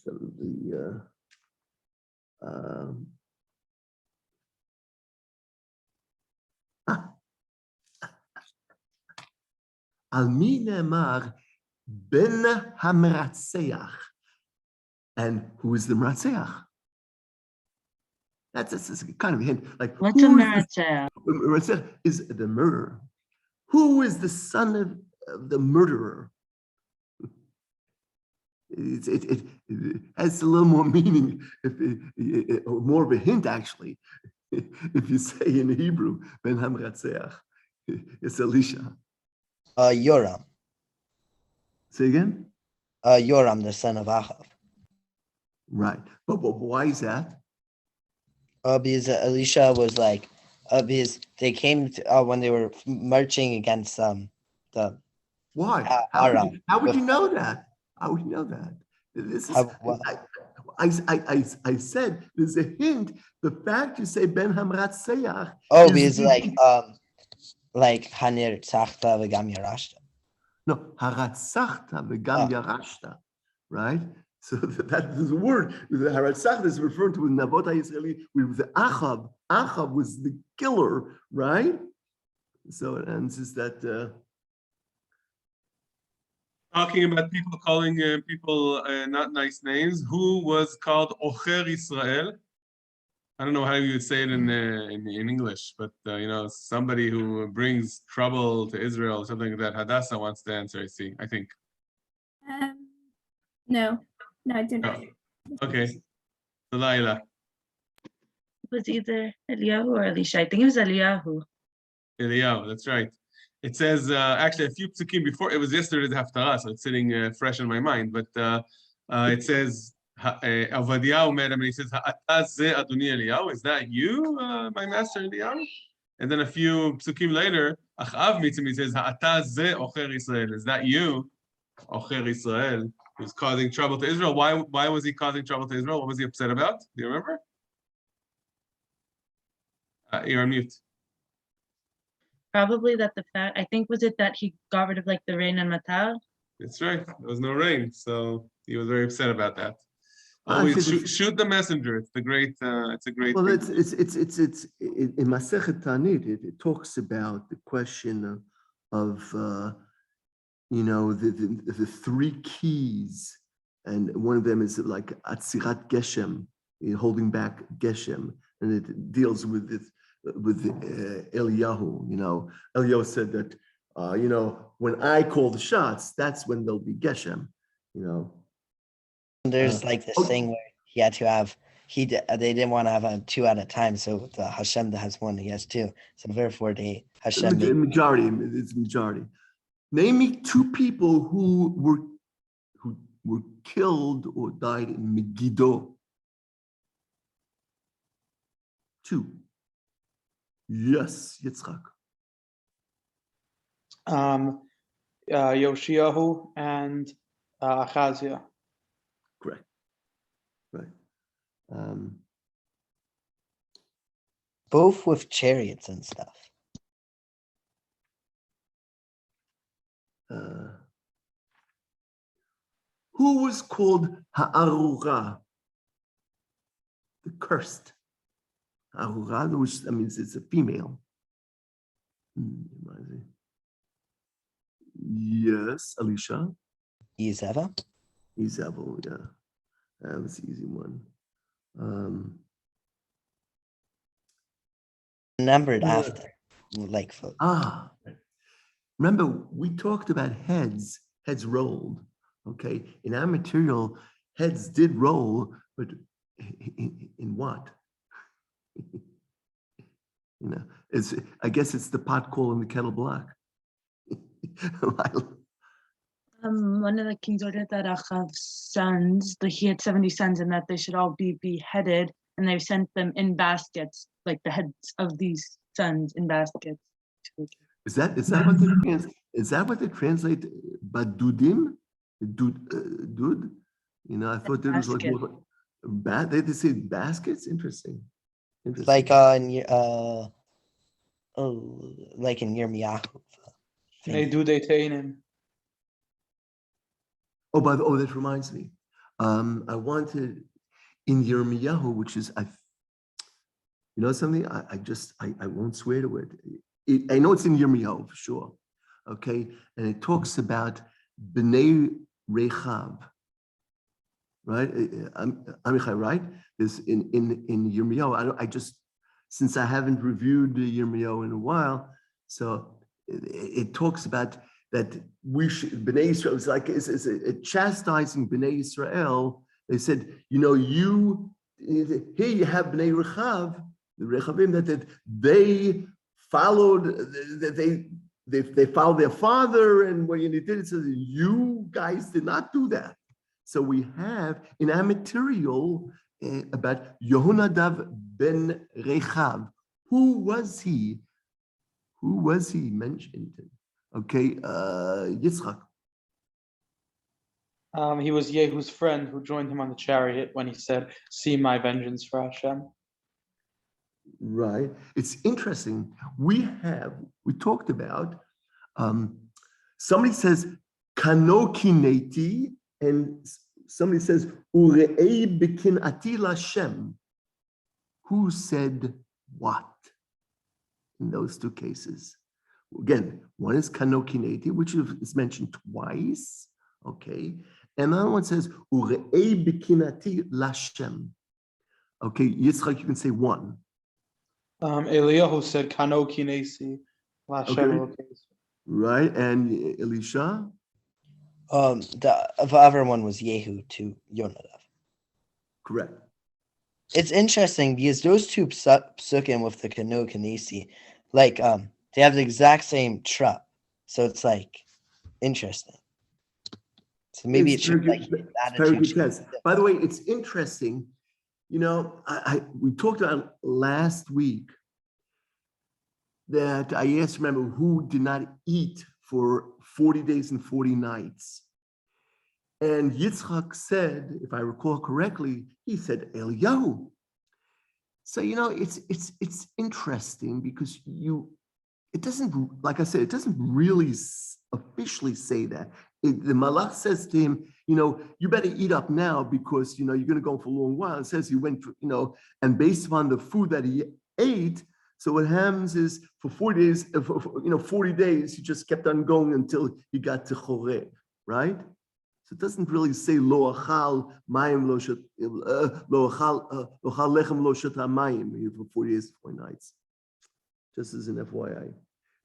[SPEAKER 2] So the Al mi ne'emar ben hamratzeach. And who is the Meratzeach? That's kind of a hint. Like,
[SPEAKER 4] What's a
[SPEAKER 2] who is
[SPEAKER 4] Meratzeach?
[SPEAKER 2] Meratzeach is the murderer. Who is the son of the murderer? It has a little more meaning, or more of a hint, actually. If you say in Hebrew, Ben Hamratzeach, it's Elisha.
[SPEAKER 3] Yoram.
[SPEAKER 2] Say again?
[SPEAKER 3] Yoram, the son of Ahav.
[SPEAKER 2] Right. But why is that?
[SPEAKER 3] Because Elisha was like, because they came to, when they were marching against the
[SPEAKER 2] Why?
[SPEAKER 3] Aram.
[SPEAKER 2] How would you know that? How would you know that? This is. I said there's a hint. The fact you say Ben Hamratzeach.
[SPEAKER 3] Oh, because like Hanir Tzachta v'gam Yarashta.
[SPEAKER 2] No, Haratzachta v'gam Yarashta, right? So that is a word. The Haratzachta is referring to Navot HaYisraeli with the Achav. Achav was the killer, right? So it answers that.
[SPEAKER 1] Talking about people calling people not nice names. Who was called Ocher Israel? I don't know how you would say it in English, but somebody who brings trouble to Israel, something like that. Hadassah wants to answer. I think.
[SPEAKER 6] No, I didn't.
[SPEAKER 1] Oh. Okay. Delilah.
[SPEAKER 4] It was either Eliyahu or Elisha. I think it was Eliyahu.
[SPEAKER 1] Eliyahu, that's right. It says, actually, a few psukim before, it was yesterday's Haftarah, so it's sitting fresh in my mind, but it says, Avadiyahu met him, and he says, Ha'ata ze Adoni Eliyahu, is that you, my master Eliyahu? And then a few psukim later, Achav meets him, he says, Ha'ata ze Ocher Israel, is that you, Ocher Israel, who's causing trouble to Israel? Why was he causing trouble to Israel? What was he upset about? Do you remember? You're on mute.
[SPEAKER 4] Probably that the fact, I think, was it that he got rid of like the rain and matar?
[SPEAKER 1] That's right. There was no rain, so he was very upset about that. Always shoot the messenger. It's the great. It's a great.
[SPEAKER 2] Well, it's in Masechet Tanit. It talks about the question of the three keys, and one of them is like Atzirat Geshem, holding back Geshem, and it deals with it. With Eliyahu, Eliyahu said that, when I call the shots, that's when there'll be Geshem,
[SPEAKER 3] There's like this thing where he had to have, they didn't want to have two at a time, so the Hashem that has one, he has two. So therefore, Hashem.
[SPEAKER 2] It's majority. Name me two people who were killed or died in Megiddo. Two. Yes, Yitzchak.
[SPEAKER 5] Yoshiyahu and Achaziah.
[SPEAKER 2] Correct. Right.
[SPEAKER 3] Both with chariots and stuff.
[SPEAKER 2] Who was called Ha'arura? The cursed. Ha'arura, which means it's a female. Yes, Alicia.
[SPEAKER 3] Yizeva,
[SPEAKER 2] yeah. That was the easy one.
[SPEAKER 3] numbered after, like.
[SPEAKER 2] Remember, we talked about heads rolled. Okay, in our material, heads did roll, but in what? I guess it's the pot call and the kettle black.
[SPEAKER 4] One of the kings ordered that Achav's sons, he had 70 sons, and that they should all be beheaded, and they sent them in baskets, like the heads of these sons in baskets.
[SPEAKER 2] Is that what they translate badudim? Dud? I thought there was like more bad. They say baskets. Interesting.
[SPEAKER 3] Like like in Yirmiyahu
[SPEAKER 5] They do detain him.
[SPEAKER 2] Oh, that reminds me. I wanted in Yirmiyahu, which is, you know something, I won't swear to it. I know it's in Yirmiyahu for sure, okay? And it talks about B'nai Rechav, right? Amichai, right? This in Yirmiyahu. Since I haven't reviewed the Yirmiyahu in a while, so it talks about that we should, B'nai Israel, it's like it's a chastising B'nai Israel. They said, you know, here you have B'nai Rechav, the Rechavim, that they followed, that they followed their father, and what you did, it says, you guys did not do that. So we have in our material about Yehonadav ben Rechav. Who was he? Who was he mentioned? Okay, Yitzchak.
[SPEAKER 5] He was Yehu's friend who joined him on the chariot when he said, "See my vengeance for Hashem."
[SPEAKER 2] Right. It's interesting. We talked about, somebody says, Kano kineti, and somebody says, Ure'ei bikinati lashem. Who said what in those two cases? Again, one is Kano kineti, which is mentioned twice, okay? And the other one says, Ure'ei bikinati lashem. Okay, Yitzchak, you can say one.
[SPEAKER 5] Eliyahu said, "Kano kinesi, Hashem."
[SPEAKER 2] Okay. Right, and Elisha?
[SPEAKER 3] The other one was Yehu to Yonadav.
[SPEAKER 2] Correct.
[SPEAKER 3] It's interesting because those two psukim with the Kano Kanesi, like they have the exact same trup. So it's like interesting. So maybe it should like
[SPEAKER 2] very good test. By the way, it's interesting. You know, we talked about last week that I asked, remember, who did not eat for 40 days and 40 nights. And Yitzchak said, if I recall correctly, he said, Eliyahu. So, you know, it's interesting because it doesn't, like I said, it doesn't really officially say that. The Malach says to him, you know, you better eat up now because, you know, you're going to go for a long while. It says he went, you know, and based upon the food that he ate, so what happens is for 40 days, you know, 40 days, he just kept on going until he got to Choreh, right? So it doesn't really say lo achal mayim lo achal lechem lo shata mayim for 40 days, 40 nights. Just as an FYI.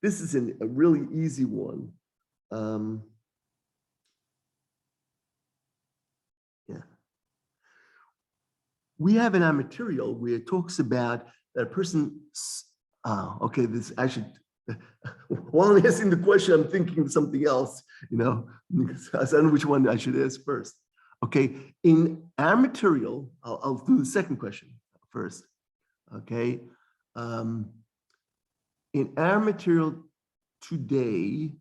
[SPEAKER 2] This is a really easy one. We have in our material where it talks about that a person, okay, this I should, while I'm asking the question, I'm thinking of something else, you know, I don't know which one I should ask first. Okay, in our material, I'll do the second question first, okay. In our material today,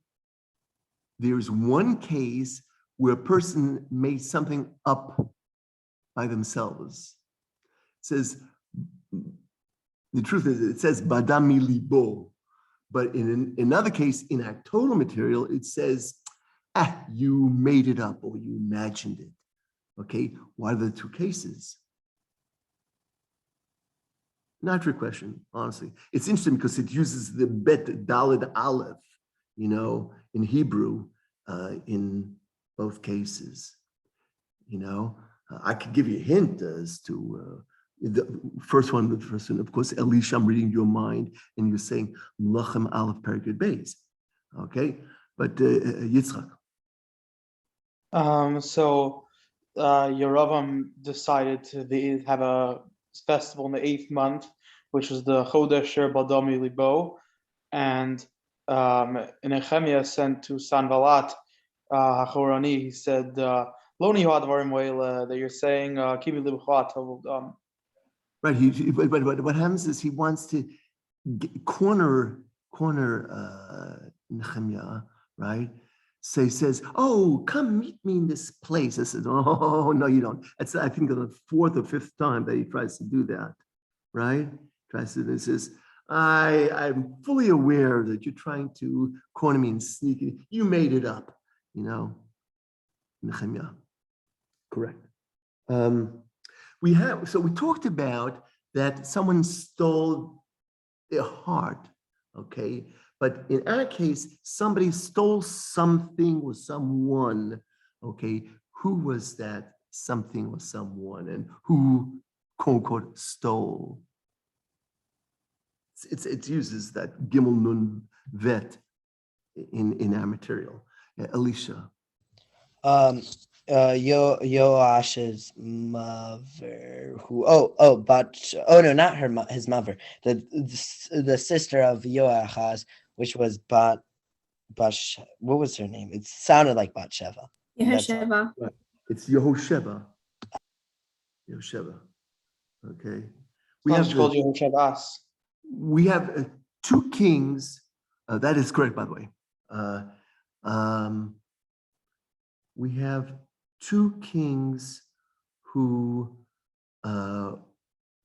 [SPEAKER 2] there's one case where a person made something up by themselves. It says, the truth is, it says badami libo, but in another case, in our total material, it says, you made it up or you imagined it. Okay, why are the two cases? Not your question, honestly. It's interesting because it uses the bet daled aleph, you know, in Hebrew, in both cases. You know, I could give you a hint as to the first one, of course, Elisha, I'm reading your mind, and you're saying Lachem Aleph Perikid Beis. Okay, but Yitzchak.
[SPEAKER 5] So Yeravam decided to have a festival in the 8th month, which was the Chodesher Badami Libo, and Nehemiah sent to Sanballat Hachorani. He said, "Loni hadvarim weile that you're saying kibi libchat."
[SPEAKER 2] Right. But what happens is he wants to corner Nehemiah, right? So he says, "Oh, come meet me in this place." I said, "Oh, no, you don't." It's I think the 4th or 5th time that he tries to do that, right? Tries to. It says, I'm fully aware that you're trying to corner me and sneak it. You made it up, you know. Nehemiah. Correct. We talked about that someone stole their heart, okay? But in our case, somebody stole something or someone, okay? Who was that something or someone, and who, quote unquote, stole? It uses that gimel nun vet in our material. Alicia.
[SPEAKER 3] Yoash's mother, his mother, the sister of Yoachaz, which was what was her name? It sounded like Batsheva.
[SPEAKER 6] Yehosheva.
[SPEAKER 2] Right. It's Yehosheva. Yehosheva. Okay.
[SPEAKER 5] We have called Yehoshevas.
[SPEAKER 2] We have two kings. That is correct, by the way. We have two kings who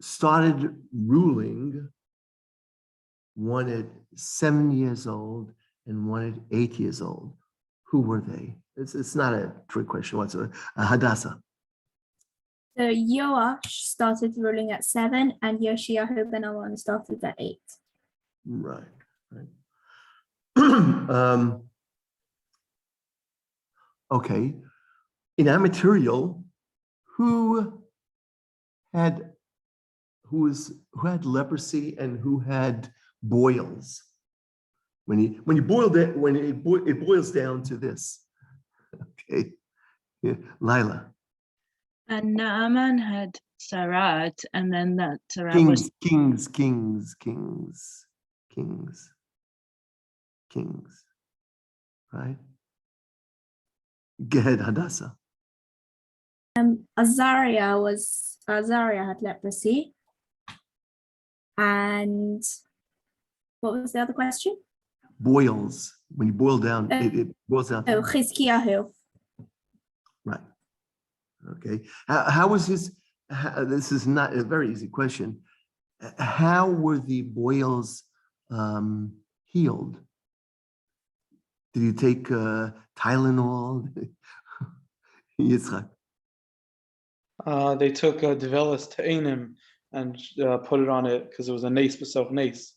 [SPEAKER 2] started ruling, one at 7 years old and one at 8 years old. Who were they? It's not a trick question whatsoever. Hadassah.
[SPEAKER 6] So Yoash started ruling at 7 and Yoshiyahu ben Amon started at 8.
[SPEAKER 2] Right. Okay. In our material, who had leprosy and who had boils? When you boil it, it boils down to this. Okay, yeah. Lila.
[SPEAKER 4] And Naaman had Sarat, and then that Sarat was
[SPEAKER 2] Kings. Right? Go ahead, Hadassah.
[SPEAKER 6] Azariah had leprosy. And what was the other question?
[SPEAKER 2] Boils. When you boil down, it boils down.
[SPEAKER 6] Oh, Chizkiyahu.
[SPEAKER 2] Right. Okay. How was his? This is not a very easy question. How were the boils healed? Did you take Tylenol? Yitzchak.
[SPEAKER 5] They took Develis to Ainim and put it on it because it was a nace besok nace.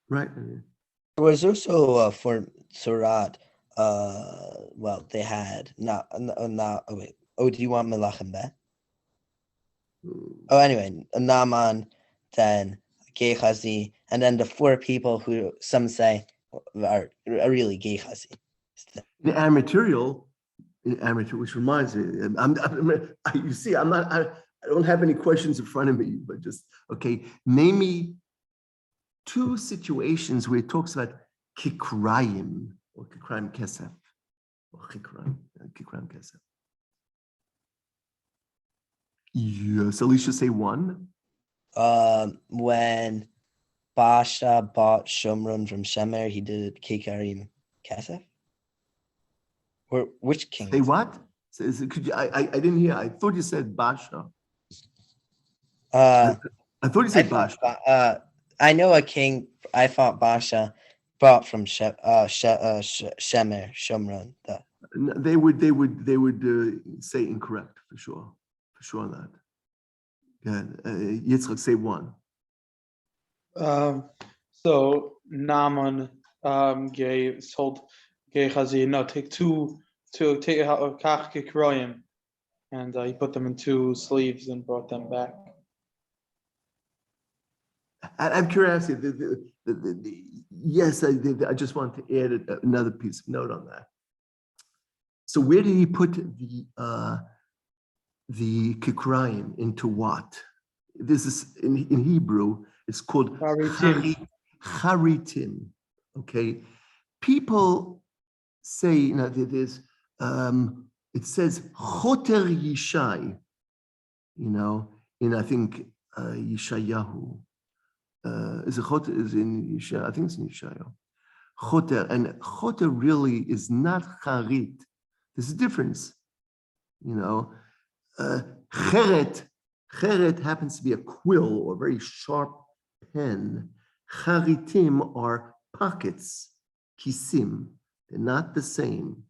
[SPEAKER 2] Right.
[SPEAKER 3] There was also for Surat, well, they had do you want Melachim back? Oh, anyway, Naaman, then Gehazi, and then the 4 people who some say are really Gehazi.
[SPEAKER 2] In our material, which reminds me, you see, I don't have any questions in front of me, but just, okay, name me 2 situations where it talks about Kikrayim or Kikrayim Kesef or Kikrayim Kesef. Yes, Alicia, say one.
[SPEAKER 3] When Basha bought Shomron from Shemer, he did Kikarim Kesef. Or which king?
[SPEAKER 2] Say what? Could you? I didn't hear. I thought you said Basha. I thought you said Basha.
[SPEAKER 3] I know a king. I thought Basha bought from Shemer Shomron.
[SPEAKER 2] They would say incorrect for sure on that. Good. Yitzchak, say one.
[SPEAKER 5] So Naaman told Gehazi, no, take Kach Kikroyim, and he put them in 2 sleeves and brought them back.
[SPEAKER 2] I'm curious. Yes, I just want to add another piece of note on that. So where did he put the Kikrayim into what? This is in Hebrew. It's called Charitim. Okay, people say there's it says Choter Yishai. In I think Yeshayahu. Is in Yeshaya? I think it's in Yeshayahu. Choter, and Choter really is not Charit. There's a difference. Cheret happens to be a quill or a very sharp pen. Charitim are pockets, kisim. They're not the same.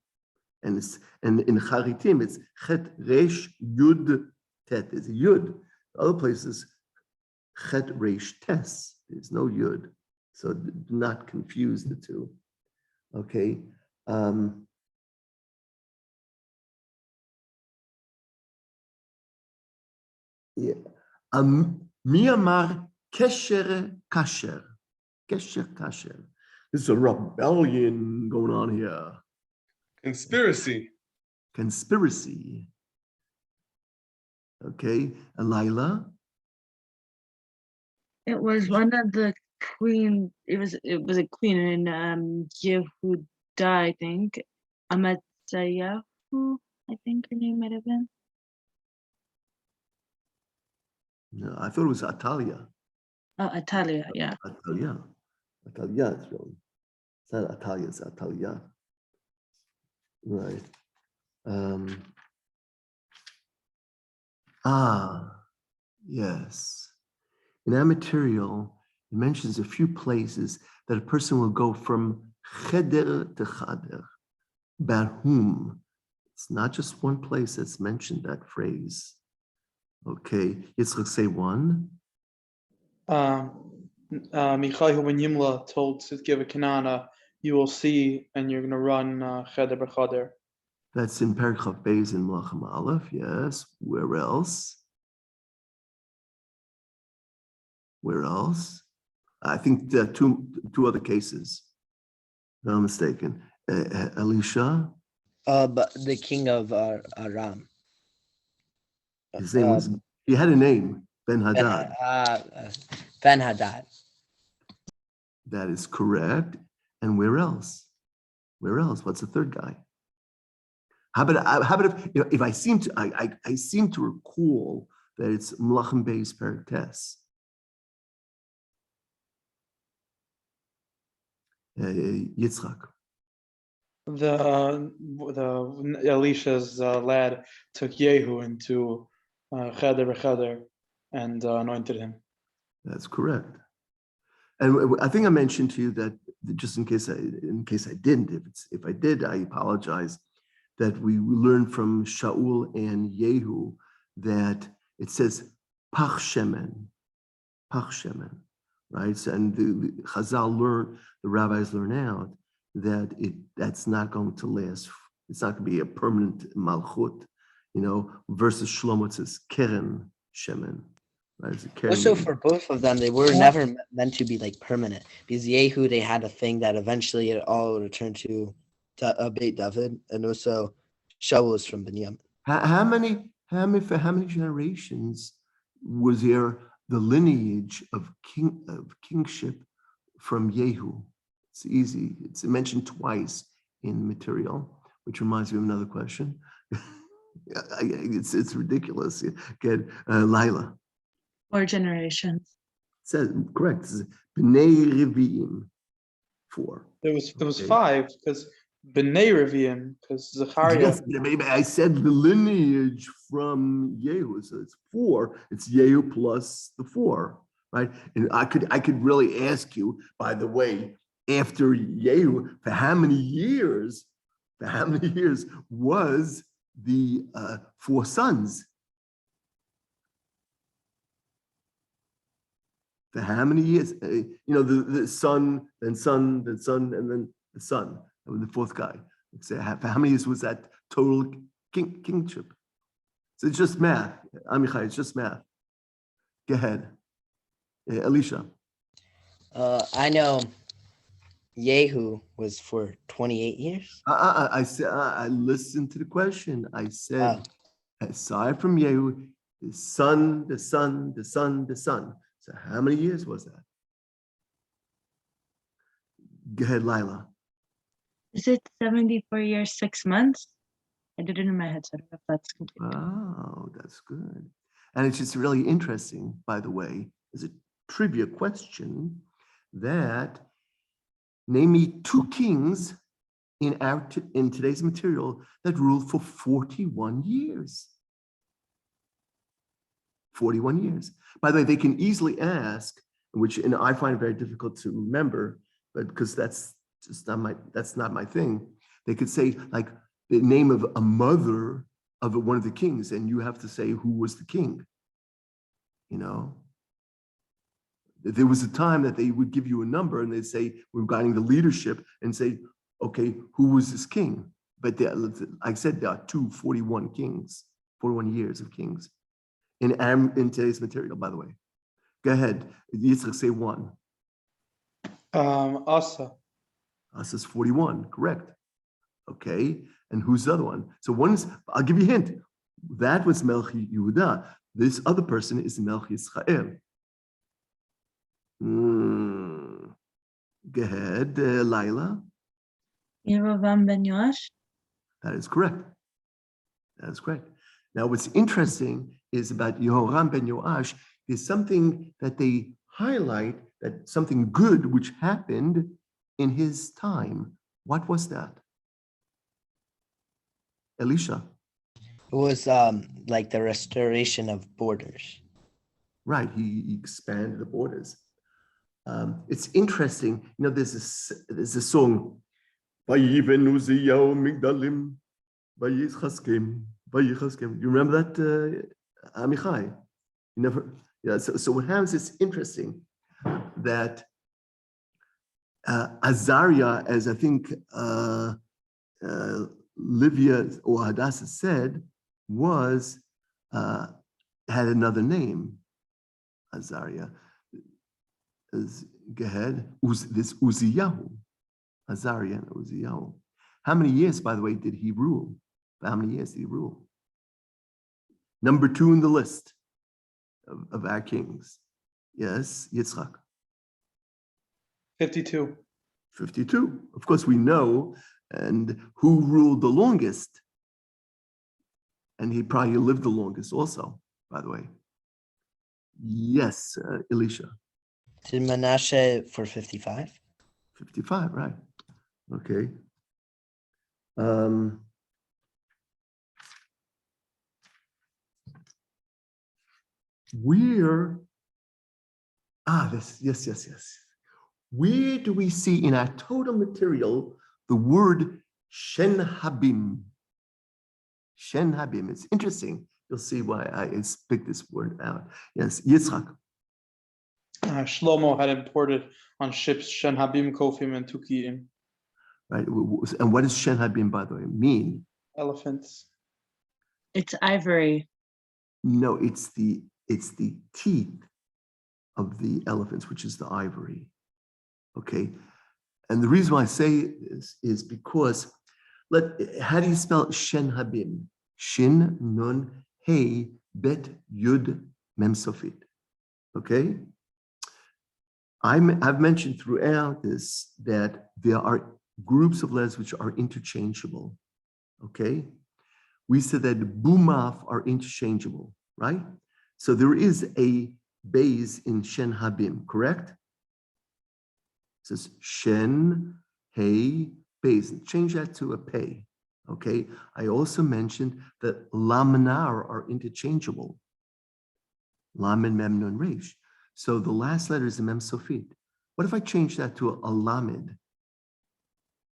[SPEAKER 2] And in charitim, it's chet, resh, yud, tet. There's a yud. Other places, chet, resh, tes. There's no yud. So do not confuse the two. Okay. Yeah. Myanmar kesher kasher. Kesher kasher. There's a rebellion going on here.
[SPEAKER 1] Conspiracy.
[SPEAKER 2] Conspiracy. Okay. Laila.
[SPEAKER 4] It was one of the queen. It was a queen in Yehuda, I think. Amatsayahu, I think her name might have been.
[SPEAKER 2] No, I thought it was Atalia.
[SPEAKER 4] Oh, Atalia, yeah.
[SPEAKER 2] Atalia. Atalia, it's really. It's not Atalia, it's Atalia. Right. Yes. In that material, it mentions a few places that a person will go from cheder to chader. About whom? It's not just one place that's mentioned that phrase. Okay, Yitzchak, say one.
[SPEAKER 5] Michaihu ben Yimla told Tzidkiya Kanana, you will see, and you're going to run cheder b'chader.
[SPEAKER 2] That's in Perek Chav Beis in Melachim Aleph, yes. Where else? Where else? I think there are two other cases. If I'm mistaken. Elisha?
[SPEAKER 3] But the king of Aram.
[SPEAKER 2] His name was, he had a name, Ben Hadad.
[SPEAKER 3] Ben Hadad.
[SPEAKER 2] That is correct. And where else? Where else? What's the third guy? How about if I seem to I seem to recall that it's Melachim Beis Perek Tes. Yitzchak.
[SPEAKER 5] The Elisha's lad took Yehu into cheder b'chader and anointed him.
[SPEAKER 2] That's correct. And I think I mentioned to you that just in case I didn't, if I did, I apologize. That we learned from Shaul and Yehu that it says pach shemen, right? So, and the Chazal the rabbis learn out that that's not going to last. It's not going to be a permanent malchut, versus Shlomo it says keren shemen. Right?
[SPEAKER 3] Also, for both of them, they were never meant to be like permanent. Because Yehu, they had a thing that eventually it all returned to Beit David, and also Shaul is from Binyamin.
[SPEAKER 2] How many generations was there the lineage of kingship from Yehu? It's easy. It's mentioned twice in material, which reminds me of another question. It's ridiculous. Good, Lila.
[SPEAKER 4] 4 generations.
[SPEAKER 2] It says correct. It says B'nei Revi'im, 4.
[SPEAKER 5] It was 5 because B'nei Revi'im, because Zechariah.
[SPEAKER 2] Yes, I said the lineage from Yehu, so it's 4. It's Yehu plus the 4, right? And I could really ask you, by the way, after Yehu, for how many years was the 4 sons? For how many years? The son, then son, then son, and then the son, and the 4th guy. For how many years was that total kingship? So it's just math. Amichai, it's just math. Go ahead. Elisha.
[SPEAKER 3] I know Yehu was for 28 years.
[SPEAKER 2] I said, I listened to the question. I said, aside from Yehu, the son. So how many years was that? Go ahead, Lila.
[SPEAKER 4] Is it 74 years, 6 months? I did it in my head, so I don't know if that's complete.
[SPEAKER 2] Oh, that's good. And it's just really interesting, by the way, as a trivia question, that name me 2 kings in today's material that ruled for 41 years. 41 years. By the way, they can easily ask, and I find it very difficult to remember, but because that's not my thing. They could say like the name of a mother of one of the kings, and you have to say who was the king. There was a time that they would give you a number and they'd say regarding the leadership and say, okay, who was this king? But like I said, there are 41 kings, 41 years of kings in today's material, by the way. Go ahead, Yitzchak, say one.
[SPEAKER 5] Asa.
[SPEAKER 2] Asa's 41, correct. Okay, and who's the other one? So I'll give you a hint. That was Melchi Yehuda. This other person is Melchi Israel. Go ahead, Laila.
[SPEAKER 4] Yerovam ben Yoash.
[SPEAKER 2] That is correct. That is correct. Now, what's interesting is about Yehoram ben Yoash, is something that they highlight, that something good which happened in his time. What was that? Elisha.
[SPEAKER 3] It was like the restoration of borders.
[SPEAKER 2] Right, he expanded the borders. It's interesting, there's a song, Vayivenu Ziyahu Migdalim, Vayichaskem. You remember that, Amichai? You never, so what happens is interesting that Azariah, as I think Livia or Hadassah said, had another name. Azariah. Go ahead. This Uzziyahu. Azariah and Uzziyahu. How many years, by the way, did he rule? How many years did he rule? Number 2 in the list of our kings. Yes, Yitzchak.
[SPEAKER 5] 52.
[SPEAKER 2] 52. Of course, we know, and who ruled the longest? And he probably lived the longest also, by the way. Yes, Elisha.
[SPEAKER 3] Did Manasseh for 55?
[SPEAKER 2] 55, right. Okay. Yes. Where do we see in our total material the word Shen Habim? Shen Habim. It's interesting. You'll see why I picked this word out. Yes, Yitzchak.
[SPEAKER 5] Shlomo had imported on ships Shen Habim, Kofim, and Tukiim.
[SPEAKER 2] Right. And what does Shen Habim, by the way, mean?
[SPEAKER 5] Elephants.
[SPEAKER 4] It's ivory.
[SPEAKER 2] No, it's the teeth of the elephants, which is the ivory. Okay. And the reason why I say this is because how do you spell Shen Habim? Shin, Nun, Hey, Bet, Yud, Mem Sofit. Okay? I've mentioned throughout this that there are groups of letters which are interchangeable. Okay? We said that Bumaf are interchangeable, right? So there is a base in Shen Habim, correct? It says Shen, Hey, base. Change that to a Pei. Okay, I also mentioned that Lam and Ar are interchangeable. Lam and Mem Nun Resh. So the last letter is a Mem Sofit. What if I change that to a Lamed?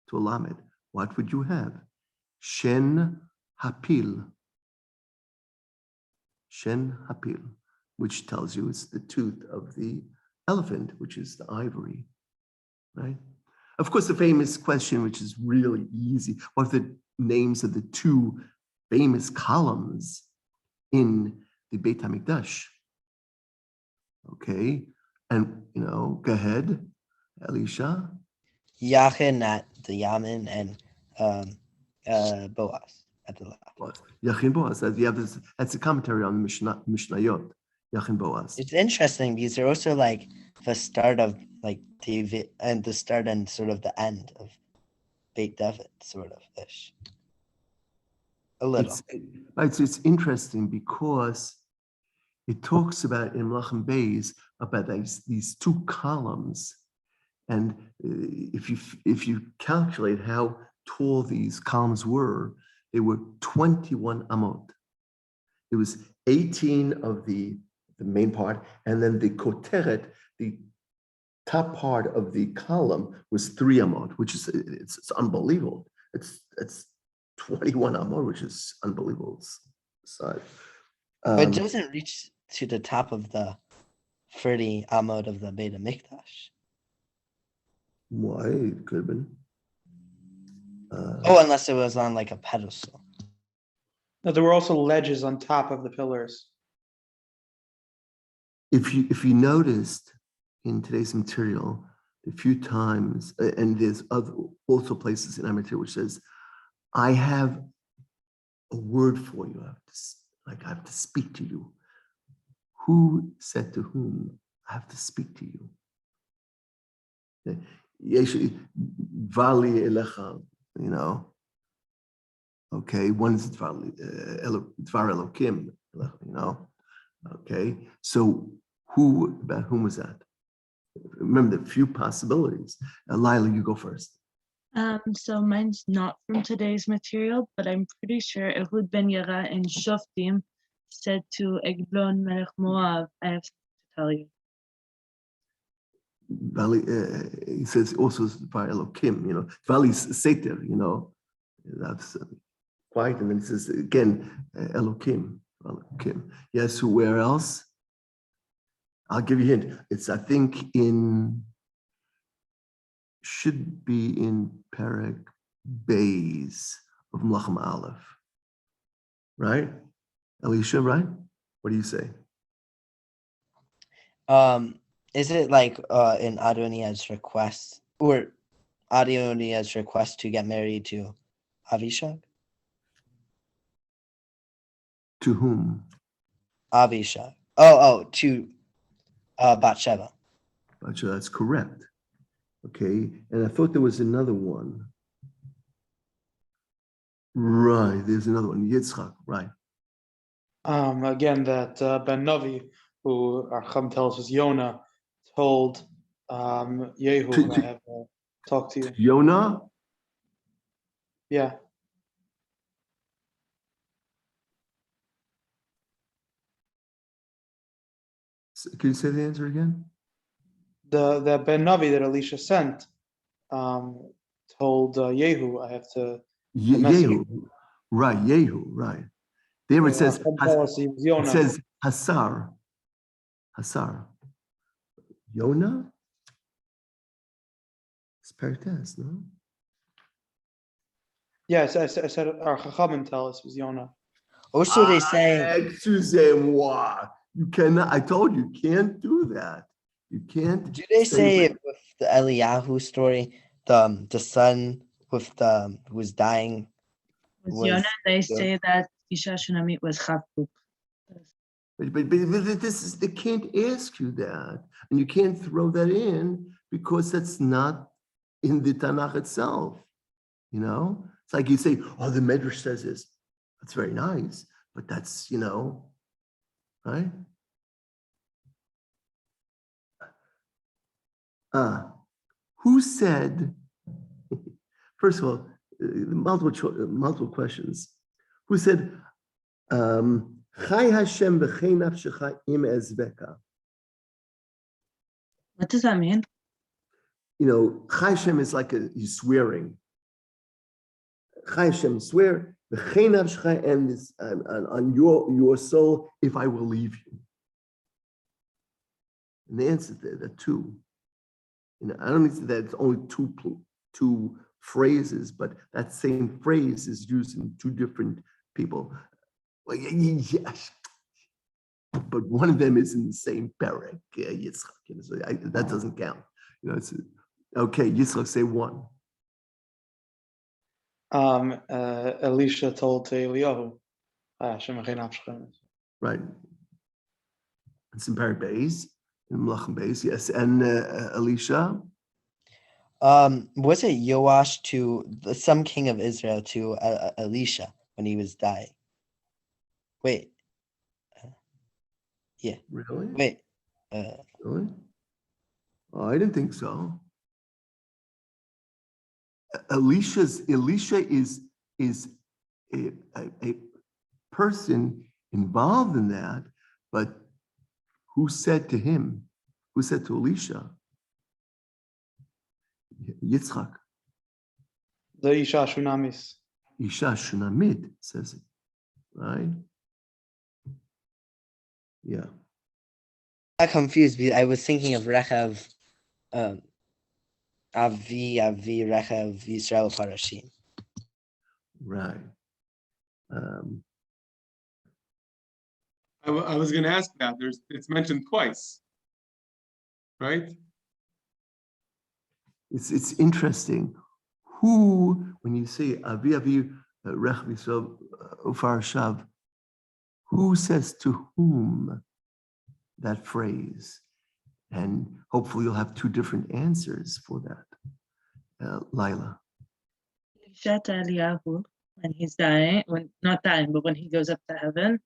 [SPEAKER 2] To a Lamed, what would you have? Shen Hapil. Shen Hapil, which tells you it's the tooth of the elephant, which is the ivory, right? Of course, the famous question, which is really easy, what are the names of the 2 famous columns in the Beit HaMikdash? Okay, and go ahead, Elisha.
[SPEAKER 3] Yachin at the Yamin and Boaz at the left.
[SPEAKER 2] Yachin Boaz. That's a commentary on the Mishnayot. Yachin Boaz.
[SPEAKER 3] It's interesting because they're also like the start of like David and the start and sort of the end of Beit David, sort of ish. A little.
[SPEAKER 2] It's interesting because it talks about in Melachim Beis about these 2 columns, and if you calculate how tall these columns were, they were 21 amot. It was 18 of the the main part, and then the koteret, the top part of the column was 3 amot, which is it's unbelievable. It's 21 amot, which is unbelievable. So,
[SPEAKER 3] But it doesn't reach to the top of the 30 amot of the Beit HaMikdash.
[SPEAKER 2] Why? It could have been.
[SPEAKER 3] Oh, unless it was on like a pedestal.
[SPEAKER 5] No, there were also ledges on top of the pillars.
[SPEAKER 2] If you noticed in today's material, a few times, and there's also places in our material which says, I have a word for you. I have to speak to you. Who said to whom? I have to speak to you. Vali elecha, you know. Okay, one is Dvar Elokim, you know. Okay, so about whom was that? Remember the few possibilities. Lila, you go first.
[SPEAKER 4] So mine's not from today's material, but I'm pretty sure Ehud ben Yara in Shoftim said to Eglon Melech Moab, I have to tell you.
[SPEAKER 2] Valley, he says also Dvar Elokim, you know. Valley's Seter, you know. That's quiet, and then he says again, Elokim. Yes, where else? I'll give you a hint. It's, I think, should be in Perek Beis of Melachim Aleph. Right? Elisha, right? What do you say?
[SPEAKER 3] Is it like in Adoniah's request, or Adoniah's request to get married to Avishag?
[SPEAKER 2] To whom?
[SPEAKER 3] Avishag. To Bathsheba.
[SPEAKER 2] Bathsheba, that's correct. Okay, and I thought there was another one. Right, there's another one, Yitzchak, right.
[SPEAKER 5] Again, that Ben Navi, who our Chum tells was Yonah, told Yehu, I have to talk to you.
[SPEAKER 2] Yonah?
[SPEAKER 5] Yeah.
[SPEAKER 2] Can you say the answer again?
[SPEAKER 5] The Ben Navi that Elisha sent told Yehu, I have to.
[SPEAKER 2] Yehu, right, Yehu, right. There it says,
[SPEAKER 5] it
[SPEAKER 2] says Hasar. Yonah? It's Periktes, no?
[SPEAKER 5] Yes, I said our Chachamim tell us was Yonah.
[SPEAKER 3] Also, they say.
[SPEAKER 2] Excusez-moi. You cannot, I told you, you can't do that. You can't.
[SPEAKER 3] Do they say with the Eliyahu story, the son with the who was dying?
[SPEAKER 4] With Yonah, they say that Isha Shunamit was Chavuk.
[SPEAKER 2] But this is, they can't ask you that. And you can't throw that in because that's not in the Tanakh itself. You know? It's like you say, oh, the Medrash says this. That's very nice, but that's, you know, right? Who said, first of all, multiple questions. Who said, Chai Hashem v'chei nafshecha im ezveka?
[SPEAKER 4] What does that mean?
[SPEAKER 2] You know, Chai Hashem is like he's swearing. Chai Hashem, swear, v'chei nafshecha, and this, on your soul, if I will leave you. And the answer there, the two. You know, I don't mean that it's only two phrases, but that same phrase is used in two different people. Well, yes, but one of them is in the same parak. Yitzchak, you know, so that doesn't count. You know, it's okay. Yitzchak, say one.
[SPEAKER 5] Elisha told to Eliyahu,
[SPEAKER 2] right. It's in parak Beis, in Melachim Beis, yes, and Elisha.
[SPEAKER 3] Was it Yoash to some king of Israel to Elisha when he was dying? Wait. Yeah.
[SPEAKER 2] Really?
[SPEAKER 3] Wait.
[SPEAKER 2] Really? Oh, I didn't think so. Elisha is a person involved in that, but who said to him, who said to Elisha? Yitzchak.
[SPEAKER 5] The Isha Shunamis.
[SPEAKER 2] Isha Shunamit says it, right? Yeah.
[SPEAKER 3] I'm confused because I was thinking of Rechav, Avi Rechav Yisrael Parashim.
[SPEAKER 2] Right.
[SPEAKER 1] I was going to ask that. It's mentioned twice, right?
[SPEAKER 2] It's interesting. Who, when you say Avi Rechav Yisrael Parashav, who says to whom that phrase? And hopefully you'll have two different answers for that. Lila.
[SPEAKER 4] Elisha to Eliyahu when he's dying, when not dying, but when he goes up to heaven,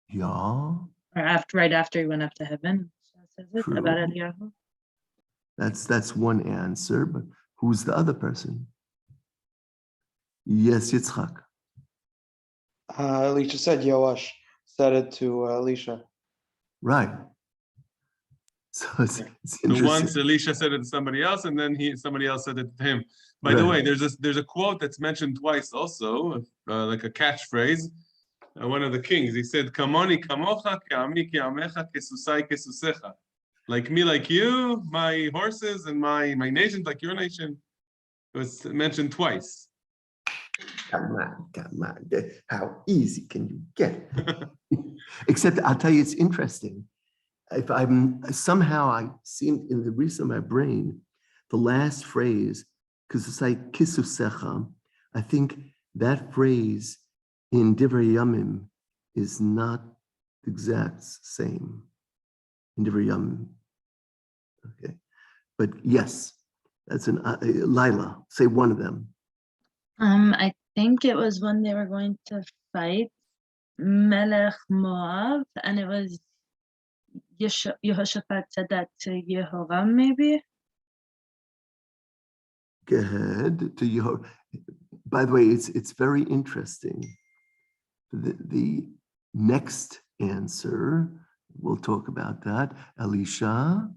[SPEAKER 2] Yeah.
[SPEAKER 4] or right after he went up to heaven, says it
[SPEAKER 2] True.
[SPEAKER 4] about Eliyahu.
[SPEAKER 2] That's one answer, but who's the other person? Yes, Yitzchak.
[SPEAKER 5] Elisha said Yoash said it to Elisha.
[SPEAKER 2] Right. So it's
[SPEAKER 1] So
[SPEAKER 2] interesting.
[SPEAKER 1] once Elisha said it to somebody else, and then somebody else said it to him. By the way, there's a quote that's mentioned twice also, like a catchphrase. One of the kings, he said, "Kamoni kamocha, ke'ami ke'amecha, kesusai kesusecha." Like me, like you, my horses, and my nations, like your nation. It was mentioned twice.
[SPEAKER 2] Come on. How easy can you get? Except I'll tell you, it's interesting. If I seem in the reason of my brain, the last phrase, because it's like kisusecha, I think that phrase in Divrei Yamim is not the exact same in Divrei Yamim. Okay, but yes, that's an Lila. Say one of them.
[SPEAKER 4] I think it was when they were going to fight Melech Moab, and it was Yehoshaphat said that to Yehoram, maybe.
[SPEAKER 2] Go ahead to Yehoram. By the way, it's very interesting. The next answer, we'll talk about that. Elisha.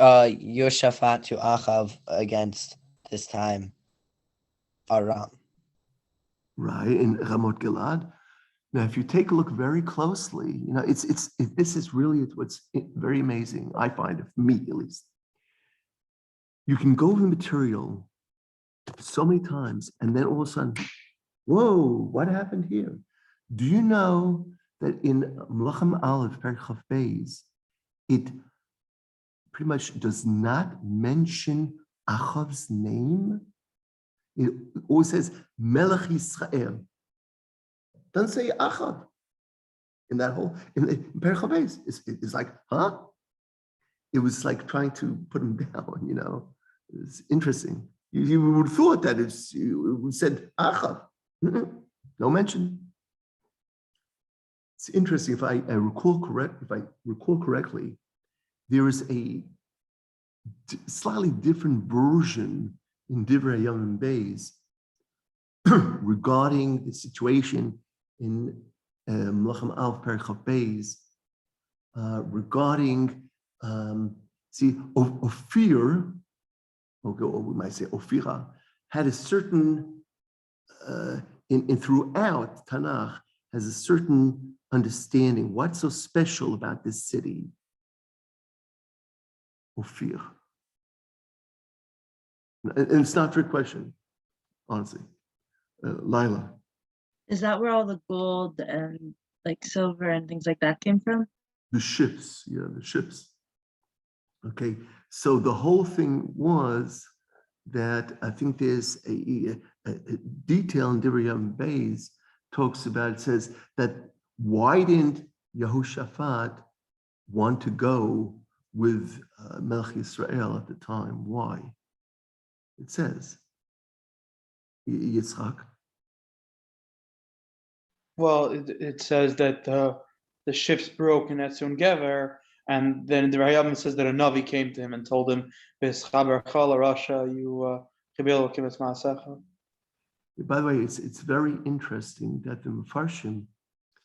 [SPEAKER 3] Yoshaphat to Achav against this time Aram.
[SPEAKER 2] Right, in Ramot Gilad. Now, if you take a look very closely, this is really what's very amazing, I find, for me at least. You can go over the material so many times, and then all of a sudden, whoa, what happened here? Do you know that in Melachim Aleph, Perek Chaf Beis, it pretty much does not mention Achav's name? It always says Melech Yisrael. Doesn't say Achav in that whole, in Perek Chaf Beis. It's like, huh? It was like trying to put him down, It's interesting. You would have thought that it said Achav. No mention. It's interesting. If I recall correctly, there is a slightly different version in Divrei Yamim Beis regarding the situation in Melachim Aleph Perek Chaf Beis regarding Ophir, or we might say Ophira, had a certain in throughout Tanakh has a certain understanding. What's so special about this city? Ophir. And it's not a trick question, honestly. Lila.
[SPEAKER 4] Is that where all the gold and like silver and things like that came from?
[SPEAKER 2] The ships, the ships. Okay, so the whole thing was that I think there's a detail in Divrei Yamim Beis talks about, it says that why didn't Yehoshaphat want to go with Melech Yisrael at the time? Why? It says, Yitzchak.
[SPEAKER 5] Well, it says that the ships broke in Etzon Gever, and then the Rayam says that a Navi came to him and told him,
[SPEAKER 2] By the way, it's very interesting that the Mefarshim,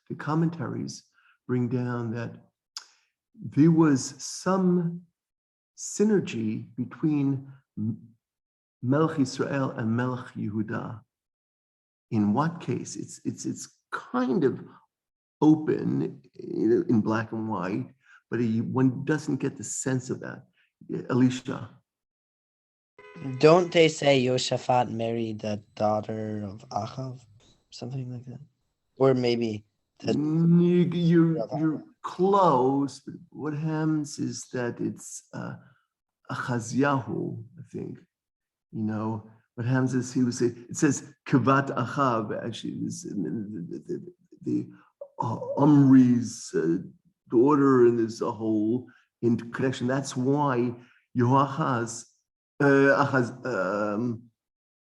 [SPEAKER 2] the commentaries, bring down that there was some synergy between Melech Israel and Melech Yehuda. In what case? It's kind of open in black and white, but one doesn't get the sense of that. Alicia.
[SPEAKER 3] Don't they say Yoshaphat married the daughter of Achav? Something like that. Or maybe
[SPEAKER 2] You're close, but what happens is that it's Achaziyahu, I think. You know, what happens is he would say, it says Kavat Achav, actually, the Omri's daughter, and there's a whole connection. That's why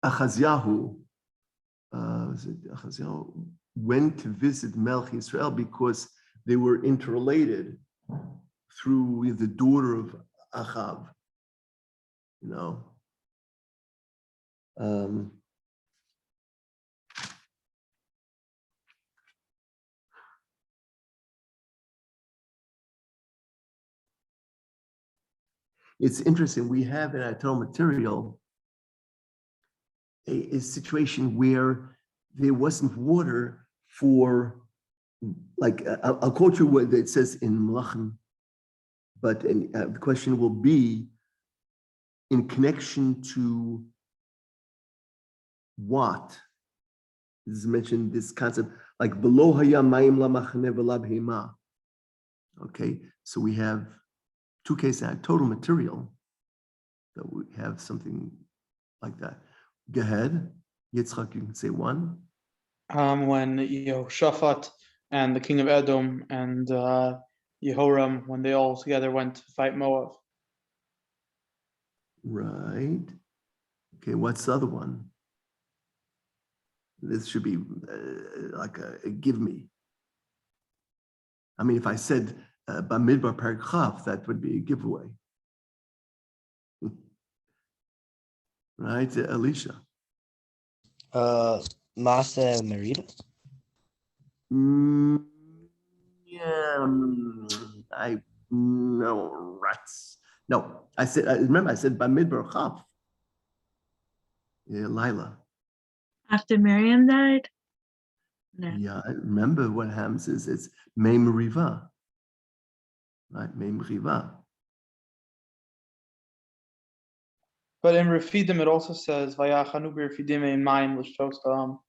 [SPEAKER 2] Achaziyahu went to visit Melech Israel because they were interrelated through the daughter of Achav, you know. It's interesting, we have in our Torah material a situation where there wasn't water for, like, I'll quote you what it says in Melachim, but the question will be in connection to what? This is mentioned, this concept, like below haya mayim lamachane v'labhema. Okay, so we have two cases in our total material that we have something like that. Go ahead, Yitzchak, you can say one.
[SPEAKER 5] When Yehoshaphat and the king of Edom and Yehoram, when they all together went to fight Moab.
[SPEAKER 2] Right. Okay, what's the other one? This should be like a give me. I mean, if I said Bamidbar Perek Chaf, that would be a giveaway. Right, Alicia?
[SPEAKER 3] Masa Merida?
[SPEAKER 2] Yeah, no, rats. No, I said Bamidbar Chaf. Yeah, Lila.
[SPEAKER 4] After Miriam died? No.
[SPEAKER 2] Yeah, I remember what happens is it's Meim Riva. Right, Meim Riva.
[SPEAKER 5] But in Refidim, it also says, Vayachanu b'Refidim in Mayim l'shostam.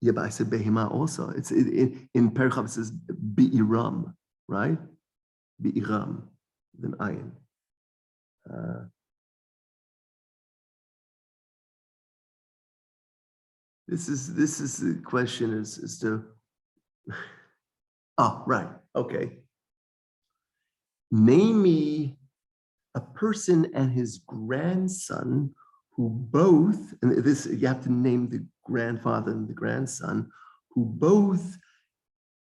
[SPEAKER 2] Yeah, but I said Behima also. It's in Perek Chaf, it says Bi'iram, right? Bi'iram, then ayin. This is the question is to right, okay. Name me a person and his grandson who both, and this you have to name the grandfather and the grandson, who both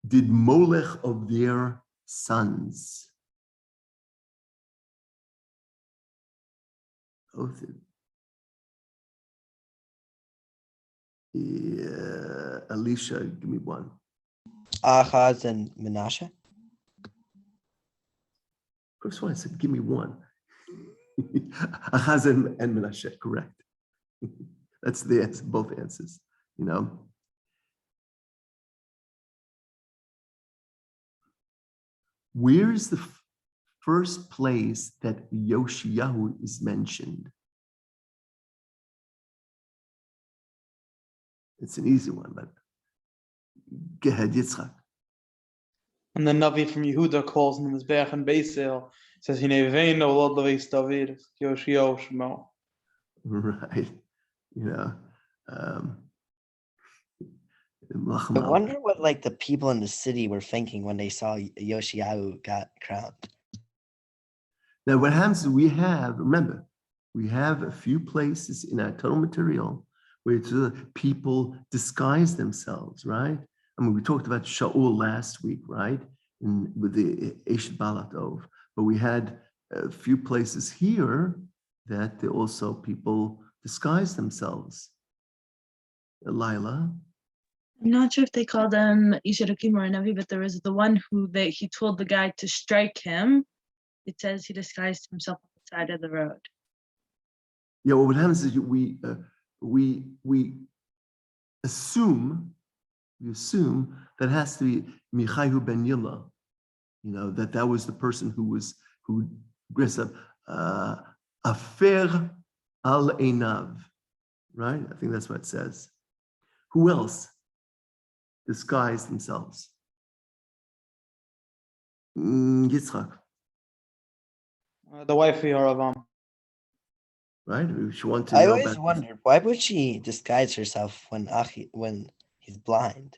[SPEAKER 2] did molech of their sons. Both did. Yeah, Alicia, give me one.
[SPEAKER 3] Achaz and Menashe?
[SPEAKER 2] First one, I said, give me one. Achaz and Menashe, correct. That's the answer, both answers, you know. Where's the first place that Yoshiyahu is mentioned? It's an easy one, but go ahead, Yitzchak.
[SPEAKER 5] And the Navi from Yehuda calls him Mizbeach and Beisil. Says, Hinei ve'eno lod leveis David, Yoshio Shemo.
[SPEAKER 2] Right. You know,
[SPEAKER 3] I wonder what like the people in the city were thinking when they saw Yoshiyahu got crowned.
[SPEAKER 2] Now, what happens is we have a few places in our total material where people disguise themselves, right? I mean, we talked about Shaul last week, right? With the Eshet Balatov, but we had a few places here that also people disguise themselves. Lila.
[SPEAKER 4] I'm not sure if they called him Ishirakim or a Navi, but there was the one who he told the guy to strike him. It says he disguised himself on the side of the road.
[SPEAKER 2] Yeah, well, what happens is we assume that has to be Michaihu ben Yilla, that was the person who dressed up Afer al Einav, right? I think that's what it says. Who else disguised themselves? Yitzchak.
[SPEAKER 5] The wife of Yeravam.
[SPEAKER 2] Right? She wanted to
[SPEAKER 3] I
[SPEAKER 2] know
[SPEAKER 3] always
[SPEAKER 2] about
[SPEAKER 3] wondered, why would she disguise herself when he's blind?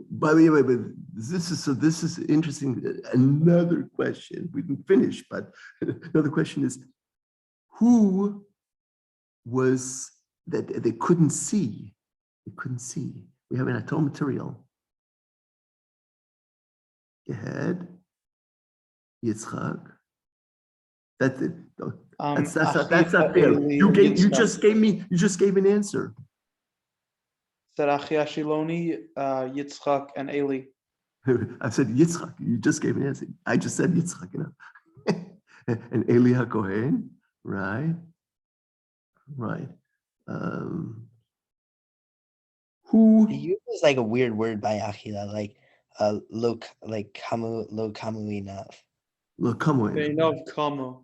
[SPEAKER 2] By the way, but this is interesting. Another question. We didn't finish, but another question is, who was that they couldn't see? They couldn't see. We have an atom material. Go ahead. Yitzchak. That's it. That's not fair. You just gave an answer.
[SPEAKER 5] Said Achi Ashiloni, Yitzchak, and Eli.
[SPEAKER 2] I said Yitzchak. You just gave an answer. I just said Yitzchak, and Eli HaKohen, right? Who?
[SPEAKER 3] He uses like a weird word by Achila, like lo kamu enough.
[SPEAKER 2] Lo kamu.
[SPEAKER 5] Beinav kama.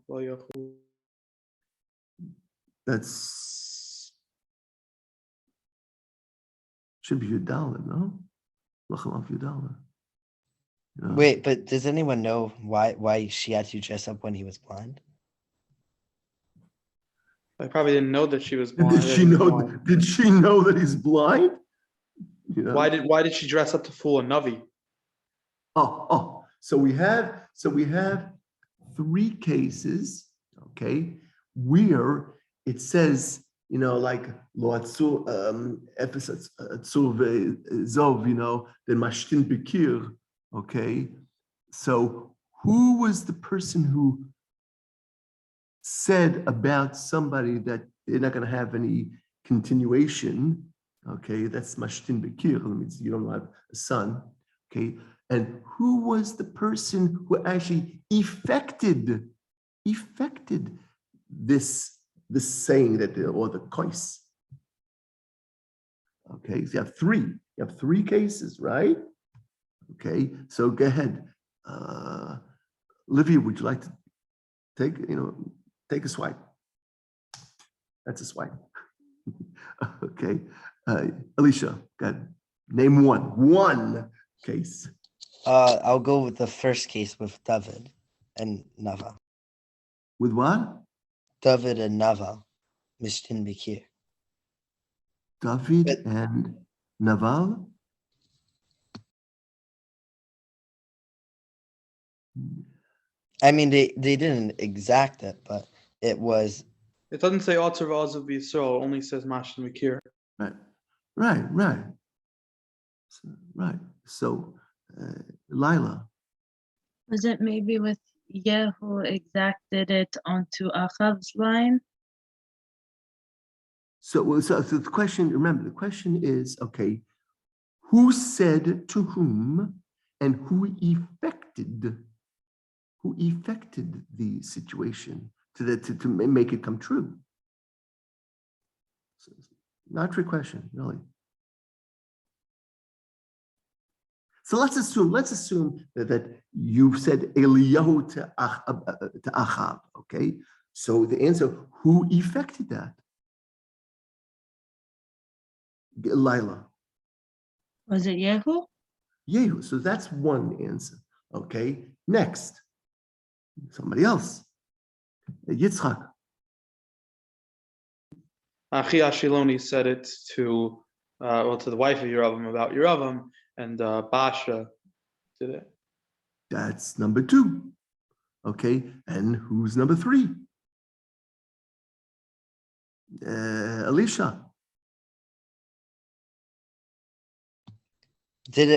[SPEAKER 2] That's should be Yudala, no? Lachalav Yudala.
[SPEAKER 3] Wait, but does anyone know why she had to dress up when he was blind?
[SPEAKER 5] I probably didn't know that she was blind.
[SPEAKER 2] Did she know that he's blind?
[SPEAKER 5] Why did she dress up to fool a Navi?
[SPEAKER 2] So we have three cases, okay, where it says, like lo atzur efes atzur ve'zov, then mashtin bekir, okay. So who was the person who said about somebody that they're not going to have any continuation? Okay, that's mashtin bekir. That means you don't have a son. Okay, and who was the person who actually effected this saying that or the kois? Okay, so you have three cases, right? Okay, so go ahead, Livia. Would you like to take a swipe? That's a swipe. Okay, Alicia, go ahead. Name one case.
[SPEAKER 3] I'll go with the first case with David and Nava.
[SPEAKER 2] With what?
[SPEAKER 3] David and Nava, Mishtin Bikir.
[SPEAKER 2] David and Naval?
[SPEAKER 3] I mean, they didn't exact it, but it was.
[SPEAKER 5] It doesn't say Otzer V'Azav Yisrael. It only says Mashtin Mikir.
[SPEAKER 2] Right. So, Lila.
[SPEAKER 4] Was it maybe with Yehu exacted it onto Achav's line?
[SPEAKER 2] So the question, remember, the question is, okay, who said to whom and who effected the situation to make it come true? So, not a trick question, really. So let's assume that you've said Eliyahu to Achav, okay? So the answer, who effected that? Lila.
[SPEAKER 4] Was it Yehu?
[SPEAKER 2] Yehu. So that's one answer. Okay. Next, somebody else. Yitzchak.
[SPEAKER 5] Achi Ashiloni said it to the wife of Yeravam about Yeravam, and Basha did it.
[SPEAKER 2] That's number two. Okay. And who's number three? Alicia.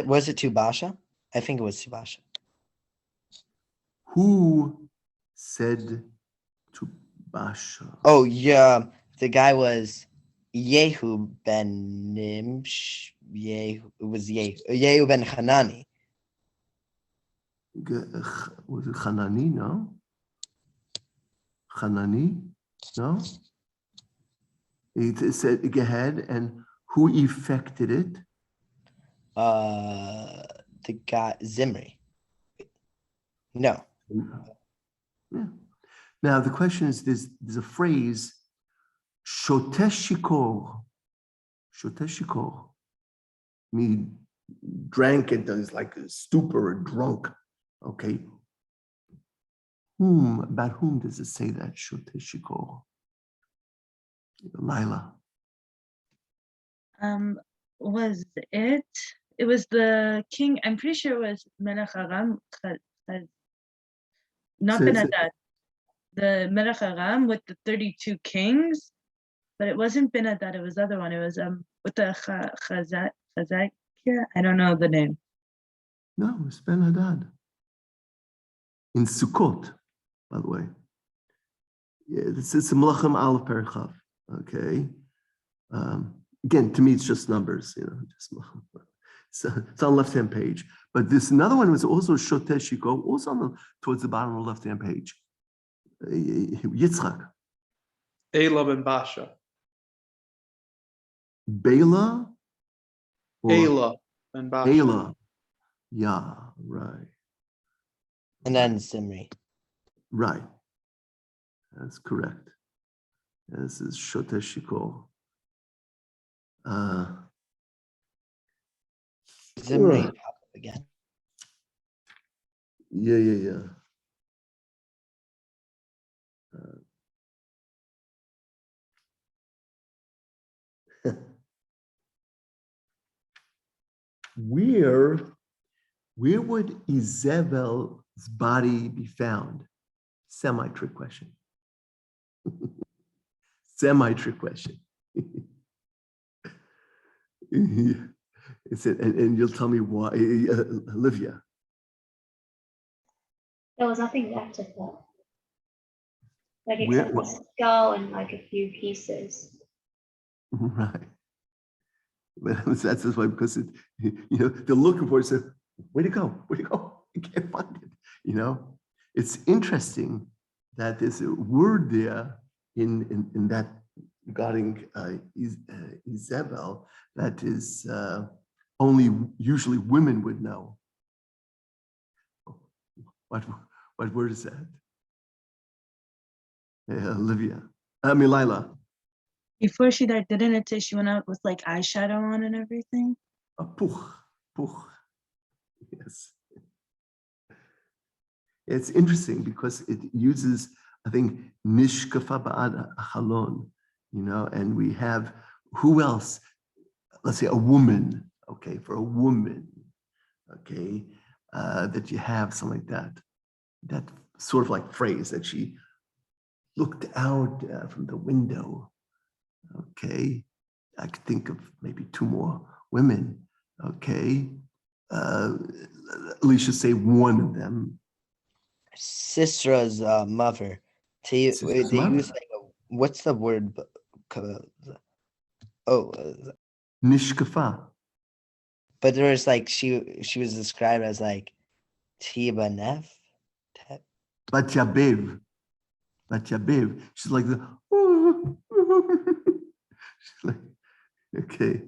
[SPEAKER 3] Was it to Basha? I think it was to Basha.
[SPEAKER 2] Who said to Basha?
[SPEAKER 3] Oh yeah, the guy was Yehu ben Nimsh. Yehu, it was Yehu ben Hanani.
[SPEAKER 2] Was it Hanani? No. Hanani? No. It said, go ahead, and who effected it?
[SPEAKER 3] The guy Zimri. No.
[SPEAKER 2] Yeah. Now the question is, there's a phrase, shotesh shikor. Shotesh shikor. Me drank it, is like a stupor or drunk. Okay. About whom does it say that? Shotesh shikor. Lila.
[SPEAKER 4] Was it? It was the king. I'm pretty sure it was Melech Aram, not
[SPEAKER 2] So
[SPEAKER 4] Ben Hadad. The Melech Aram with the 32 kings, but it wasn't Ben Hadad. It was the other one. It was with the Chazakia. I don't know the name.
[SPEAKER 2] No, it's Ben Hadad. In Sukkot, by the way. Yeah, this is Melachim Aleph Perichav. Okay. Again, to me, it's just numbers, just so it's on the left-hand page. But this another one was also Shotesh Shiko, also towards the bottom of the left-hand page. Yitzchak.
[SPEAKER 5] Ela ben Basha.
[SPEAKER 2] Bela?
[SPEAKER 5] Ela ben Basha.
[SPEAKER 2] Ela. Yeah, right.
[SPEAKER 3] And then Zimri.
[SPEAKER 2] Right. That's correct. This is Shotesh Shiko.
[SPEAKER 3] Zimri pop up again.
[SPEAKER 2] Yeah. Where would Izebel's body be found? Semi-trick question. Semi-trick question. It's it, and you'll tell me why, Olivia.
[SPEAKER 7] There was nothing left of her, like except the skull and like a few pieces.
[SPEAKER 2] Right. But that's why, because they're looking for it. So where'd it go? Where'd it go? You can't find it. It's interesting that there's a word there in that regarding Izebel that is only usually women would know. What word is that? Olivia. Lila.
[SPEAKER 4] Before she died, didn't it say she went out with like eyeshadow on and everything?
[SPEAKER 2] Puch. Yes. It's interesting because it uses, I think, nishkafa ba'ad halon, and we have, who else? Let's say a woman, okay, for a woman, okay, that you have something like that. That sort of like phrase that she looked out from the window. Okay, I could think of maybe two more women. Okay, Alicia, say one of them.
[SPEAKER 3] Sisra's mother. They use like what's the word?
[SPEAKER 2] Nishkafa.
[SPEAKER 3] But there was like she was described as like Tibanef.
[SPEAKER 2] Batyabev. She's like the. She's like, okay.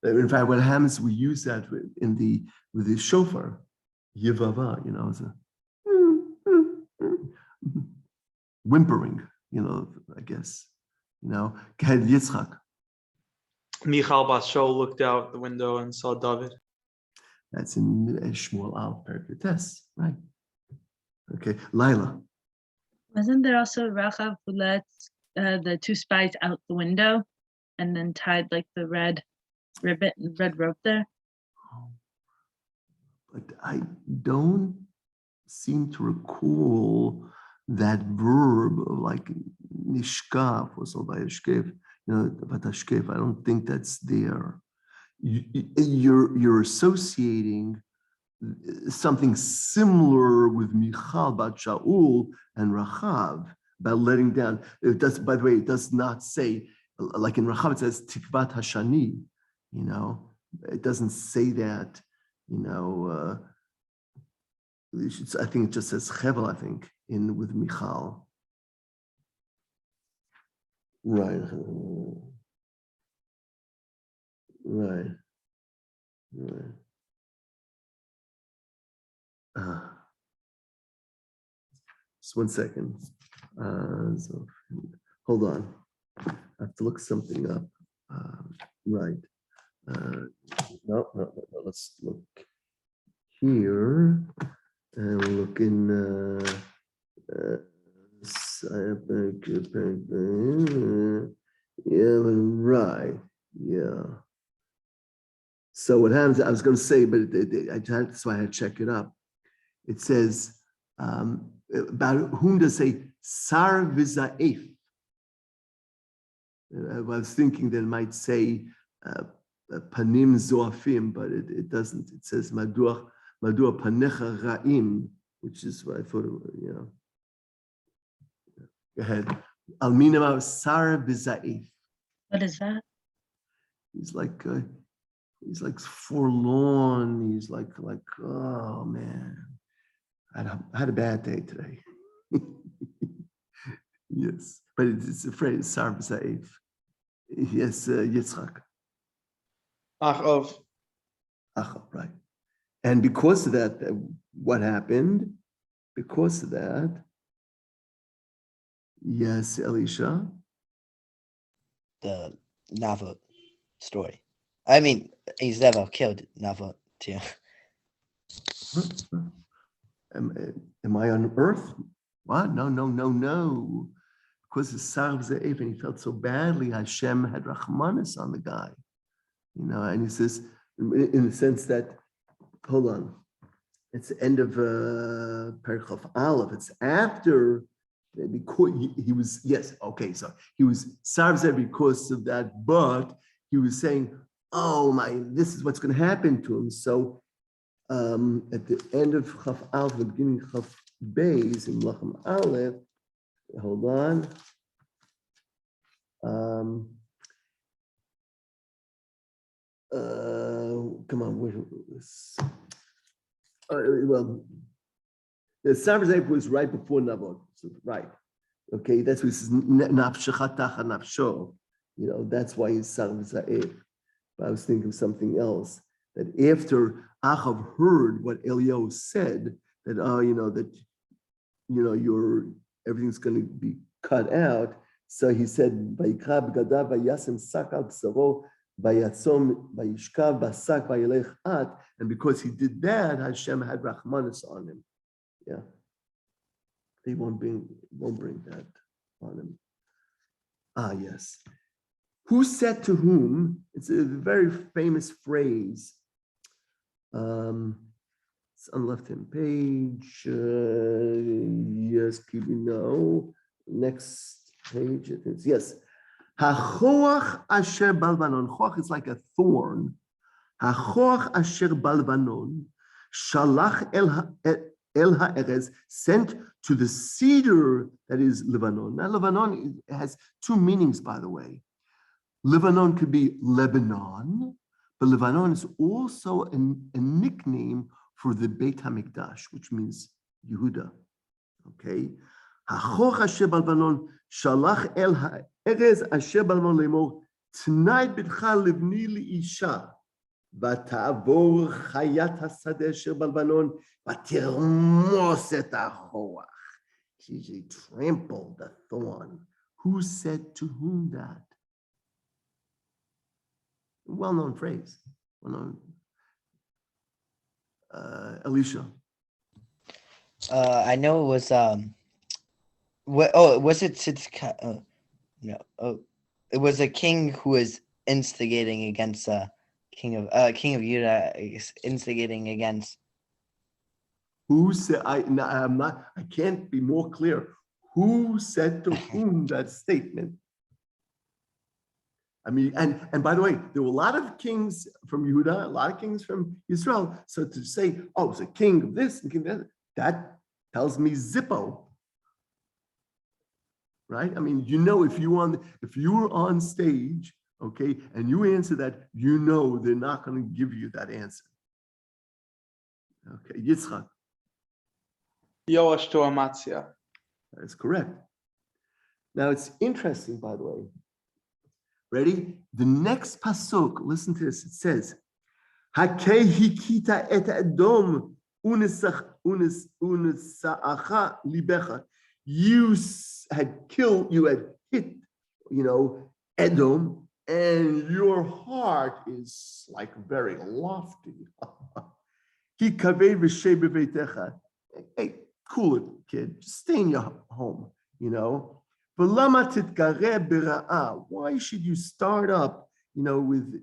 [SPEAKER 2] In fact, what happens? We use that with the shofar, yivava. It's a whimpering. I guess. Gehad Yitzchak.
[SPEAKER 5] Michal Basho looked out the window and saw David.
[SPEAKER 2] That's in Shmuel Al Perikutes, right? Okay, Lila.
[SPEAKER 4] Wasn't there also Rachav who let the two spies out the window and then tied like the red rope there?
[SPEAKER 2] But I don't seem to recall that verb of like nishkaf or so by Eshkev, Vatashkev. I don't think that's there. You're associating something similar with Michal bat Shaul and Rachav about letting down. It does, by the way, it does not say like in Rachav, it says Tikvat Hashani, you know, it doesn't say that, you know, I think it just says Chevel, I think, with Michal. Right. Just 1 second. So, hold on. I have to look something up. Right. No. Let's look here. And we'll look in. Yeah, right. Yeah. So what happens? I was going to say, but that's why I had to check it up. It says about whom does say Sar v'Za'ef. I was thinking that it might say Panim Zoafim, but it doesn't. It says Madua Panecha Ra'im, which is what I thought it was, you know. Go ahead. Alminama Sar v'Za'ef.
[SPEAKER 4] What is that?
[SPEAKER 2] He's like forlorn. He's like, oh man, I had a bad day today. Yes, but it's a phrase, Sar v'Za'ef. Yes, Yitzchak.
[SPEAKER 5] Achov,
[SPEAKER 2] right. And because of that, what happened? Because of that, yes, Elisha.
[SPEAKER 3] The Navot story. I mean, he's never killed Navot too.
[SPEAKER 2] Am I on earth? What? No. Because the Sar v'Za'ef, and he felt so badly, Hashem had Rachmanis on the guy. You know, and he says, in the sense that, hold on, it's the end of Perikov Aleph. It's after, because he was, yes, okay, so he was Sar v'Za'ef because of that, but he was saying, oh my, this is what's going to happen to him. So at the end of Chaf Aleph, the beginning of Chaf Beis in Lachem Aleph, hold on. Come on, where was this? Well, the Sar v'Za'ef was right before Navot, so, right? Okay, that's what it says. Nafshecha tacha nafsho. You know, that's why he's Sar v'Za'ef. But I was thinking of something else. That after Achav heard what Eliyahu said, that everything's going to be cut out. So he said, "Vayikra b'gadav vayasem sak al b'saro vayatzom vayishkav basak vayelech at." And because he did that, Hashem had Rachmanis on him. Yeah, they won't bring that on him. Yes. Who said to whom? It's a very famous phrase. It's on the left-hand page. Yes, no. Next page, it is. Yes. Hachoach asher balvanon. Choach is like a thorn. Hachoach asher balvanon. Shalach el ha'erez, sent to the cedar that is Lebanon. Now, Lebanon has two meanings, by the way. Lebanon could be Lebanon, but Lebanon is also a nickname for the Beit HaMikdash, which means Yehuda. Okay? Hachoch asher balvanon shalach el ha'erez asher balvanon lemor tnai bitcha livni liisha vata'avor chayat hasadeh asher balvanon vatirmos et hachoach. She trampled the thorn. Who said to whom that? Well-known phrase. Well-known. Elisha.
[SPEAKER 3] I know it was was it Tzidka? No. Oh, it was a king who was instigating against king of Judah, instigating against.
[SPEAKER 2] Who said? I can't be more clear. Who said to whom that statement? I mean, and by the way, there were a lot of kings from Yehuda, a lot of kings from Israel. So to say, oh, it's a king of this and king of that tells me Zippo. right? I mean, if you were on stage, okay, and you answer that, they're not going to give you that answer. Okay, Yitzchak.
[SPEAKER 5] Yoash to Amatzia.
[SPEAKER 2] That is correct. Now it's interesting, by the way. Ready? The next pasuk, listen to this. It says, "Hakei hikita et Edom unisaacha libecha." You had hit, Edom, and your heart is like very lofty. Hey, cool it, kid. Just stay in your home, Why should you start up, with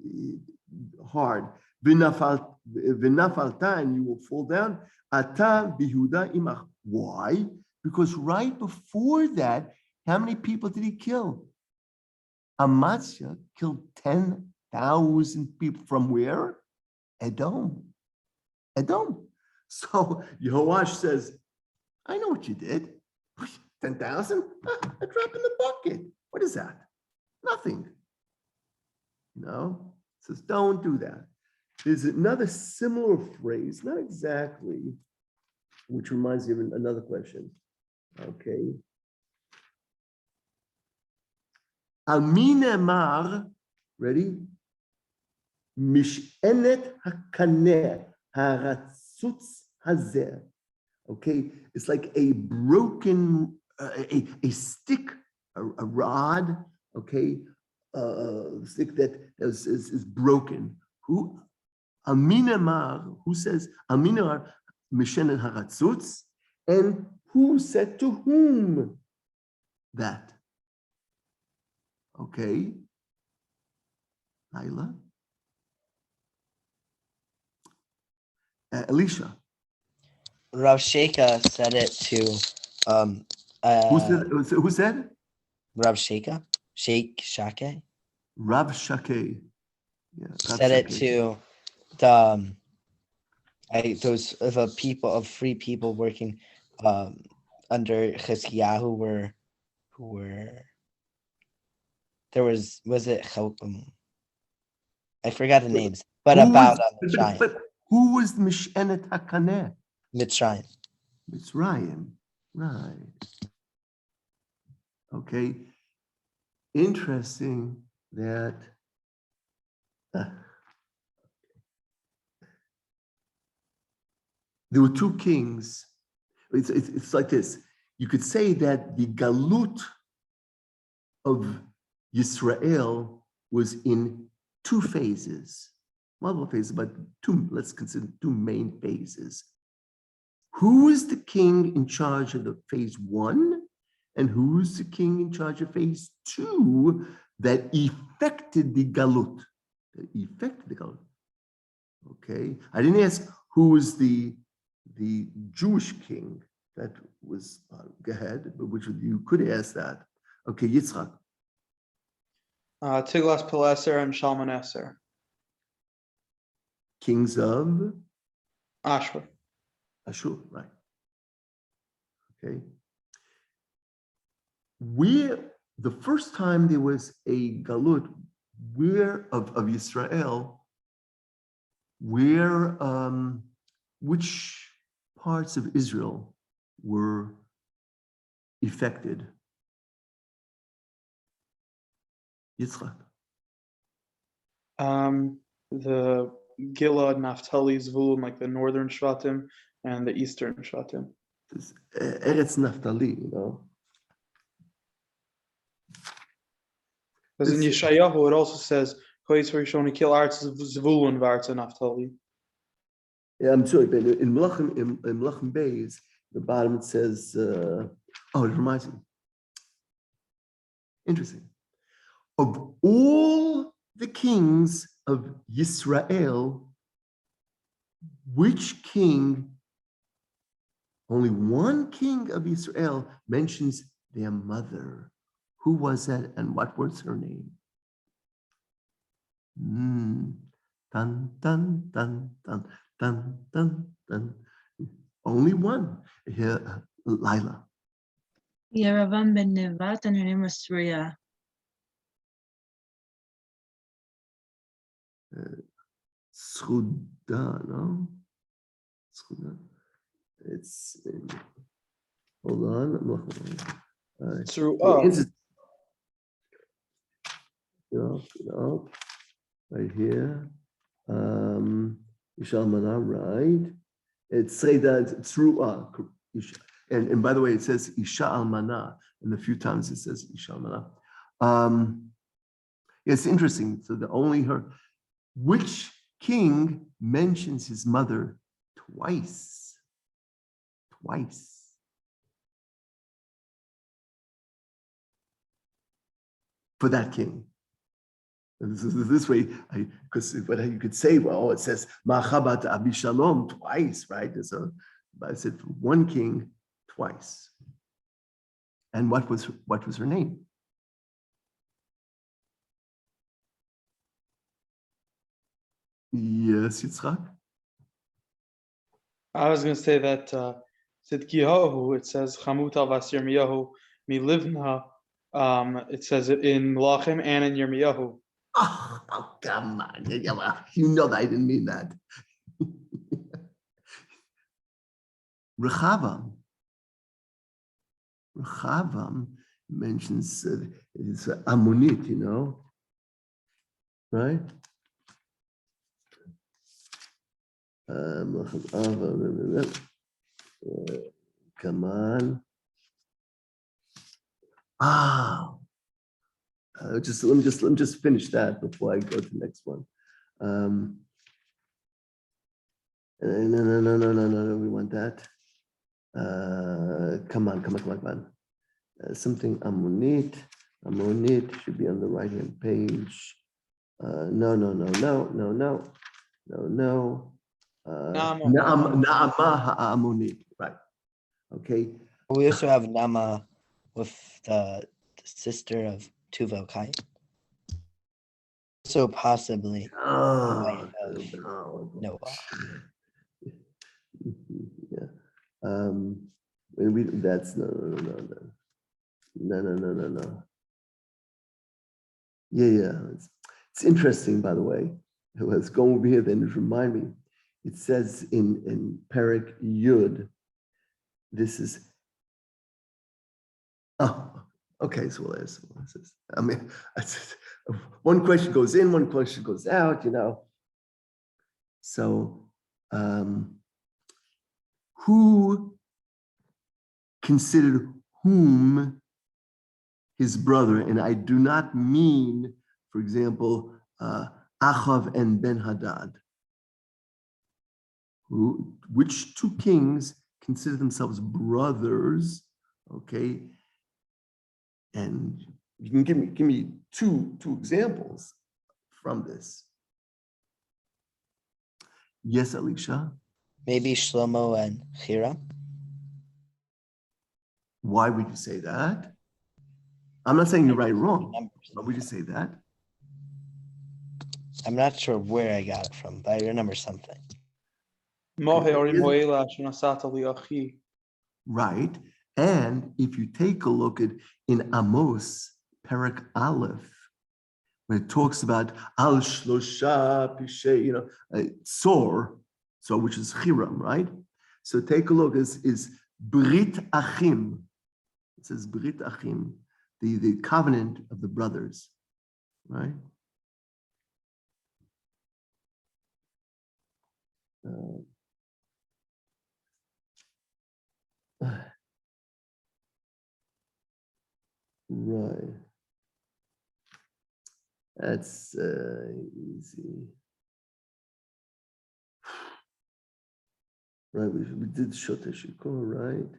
[SPEAKER 2] hard? And you will fall down. Why? Because right before that, how many people did he kill? Amaziah killed 10,000 people. From where? Edom. So Yehoash says, I know what you did. 10,000? A drop in the bucket. What is that? Nothing. Says, don't do that. There's another similar phrase, not exactly, which reminds me of another question. Okay. Aminemar, ready? Mishenet hakaneh haratzutz hazer. Okay, it's like a broken, a stick, a rod. Okay, stick that is broken. Who? Aminemar, who says Aminemar mishenet haratzutz, and who said to whom that? Okay, Laila, Elisha.
[SPEAKER 3] Rav Sheka said it to
[SPEAKER 2] Who said?
[SPEAKER 3] Rav Sheka? Shake?
[SPEAKER 2] Rav Shakeh. Yeah,
[SPEAKER 3] said it to the the people of free people working under Chizkiyahu who were there was it I forgot the names, but about Mitzrayim.
[SPEAKER 2] But who was Mishenet HaKaneh?
[SPEAKER 3] Mitzrayim,
[SPEAKER 2] right. Okay. Interesting that there were two kings. It's like this. You could say that the galut of Yisrael was in two phases, multiple phases, but let's consider two main phases. Who is the king in charge of the phase one, and who's the king in charge of phase two that effected the galut? Okay, I didn't ask who was the Jewish king that was. Go ahead, but which you could ask that. Okay, Yitzchak.
[SPEAKER 5] Tiglath-Pileser and Shalmaneser.
[SPEAKER 2] Kings of
[SPEAKER 5] Ashur,
[SPEAKER 2] right. Okay. Where the first time there was a galut, of Yisrael, which parts of Israel were affected? Yitzchak.
[SPEAKER 5] The Gilad, Naphtali, Zvulun, like the northern Shvatim and the eastern Shvatim.
[SPEAKER 2] Eretz Naphtali,
[SPEAKER 5] Because in Yeshayahu it also says, "Hoyis Rishon kill arts Zvulun v'arts Naphtali."
[SPEAKER 2] Yeah, I'm sorry, but in Melachim Beis, the bottom it says, it reminds me. Interesting. Of all the kings of Yisrael, which king, only one king of Israel mentions their mother. Who was that and what was her name? Dun, dun, dun, dun, dun, dun, dun. Only one. Here, Lila.
[SPEAKER 4] Yeravam ben Nevat, and her name was Surya.
[SPEAKER 2] Schuda, no? Schuda. It's, hold on. I'm looking. Right here. Ishalmana, right? It's say that it's through and by the way, it says Isha Almana, and a few times it says Isha Almana. It's interesting. So which king mentions his mother twice? Twice. For that king. This way, because what you could say, well, it says Machabat Abishalom twice, right? But I said for one king twice. And what was her name? Yes, Yitzchak.
[SPEAKER 5] I was going to say that Tzidkiyahu, it says Chamuta vas Yirmiyahu mi livna. It says it in Melachim and in Yirmiyahu.
[SPEAKER 2] Oh, come on. You know that I didn't mean that. Rechavam mentions it's Ammonite, you know, right? Come on. Let me just finish that before I go to the next one. No, we want that. Come on. Something Ammonite should be on the right-hand page. No. Naama ha'Ammonite, right? Okay.
[SPEAKER 3] We also have Nama with the sister of Tuvel Kai. So possibly Noah.
[SPEAKER 2] Yeah. That's no. Yeah. It's interesting, by the way. Let's go over here then to remind me. It says in Perek Yud, this is okay, so there's this. I mean, one question goes in, one question goes out, you know. So who considered whom his brother? And I do not mean, for example, Achav and Ben-Hadad. Which two kings consider themselves brothers? Okay. And you can give me two examples from this. Yes, Alicia.
[SPEAKER 3] Maybe Shlomo and Hiram.
[SPEAKER 2] Why would you say that? I'm not saying you're right or wrong. Why would you say that?
[SPEAKER 3] I'm not sure where I got it from, but I remember something.
[SPEAKER 2] Right. And if you take a look at in Amos, Perek Aleph, when it talks about Al Shlosha Pishay, you know, Sor, which is Hiram, right? So take a look, is Brit Achim. It says Brit Achim, the covenant of the brothers, right? Right. That's easy. Right, we did Shota Shiko, right?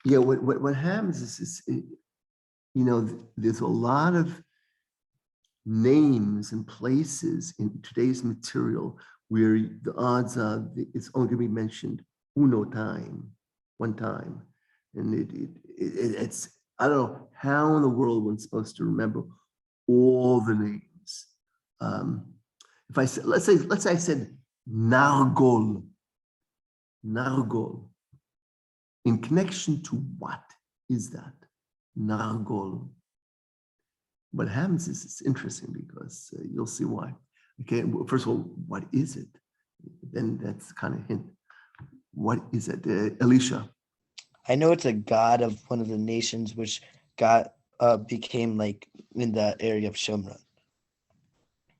[SPEAKER 2] Yeah, what happens is you know, there's a lot of names and places in today's material where the odds are it's only going to be mentioned one time. And it's, I don't know how in the world one's supposed to remember all the names. If I said, let's say I said Nargol, in connection to what is that? Nargol. What happens is it's interesting because you'll see why. Okay, well, first of all, what is it? Then that's kind of hint. What is it? Elisha?
[SPEAKER 3] I know it's a god of one of the nations which became like in the area of Shomron.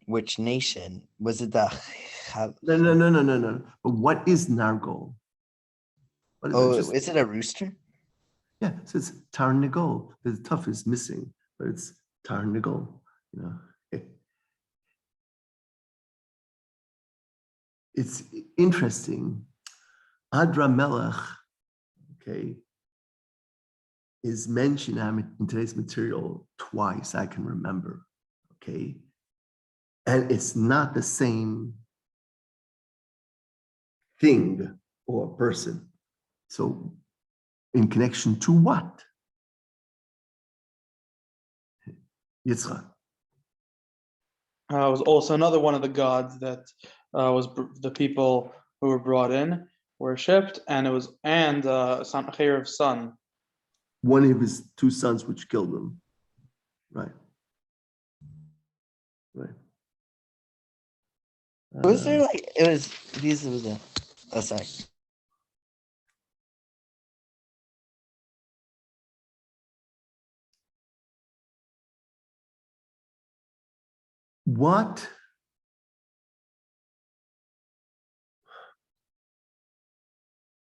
[SPEAKER 3] Which nation? Was it the...
[SPEAKER 2] No. But what is Nargol?
[SPEAKER 3] Is it a rooster?
[SPEAKER 2] Yeah, so it's Tarnagol. The tough is missing, but it's Tarnagol, you know. It's interesting. Adra Melech, okay, is mentioned in today's material twice, I can remember, okay? And it's not the same thing or person. So in connection to what? Yitzchak.
[SPEAKER 5] Was also another one of the gods that was the people who were brought in worshipped, and it was Sancheriv's son.
[SPEAKER 2] One of his two sons, which killed him. Right.
[SPEAKER 3] Was there like it was these was a sorry.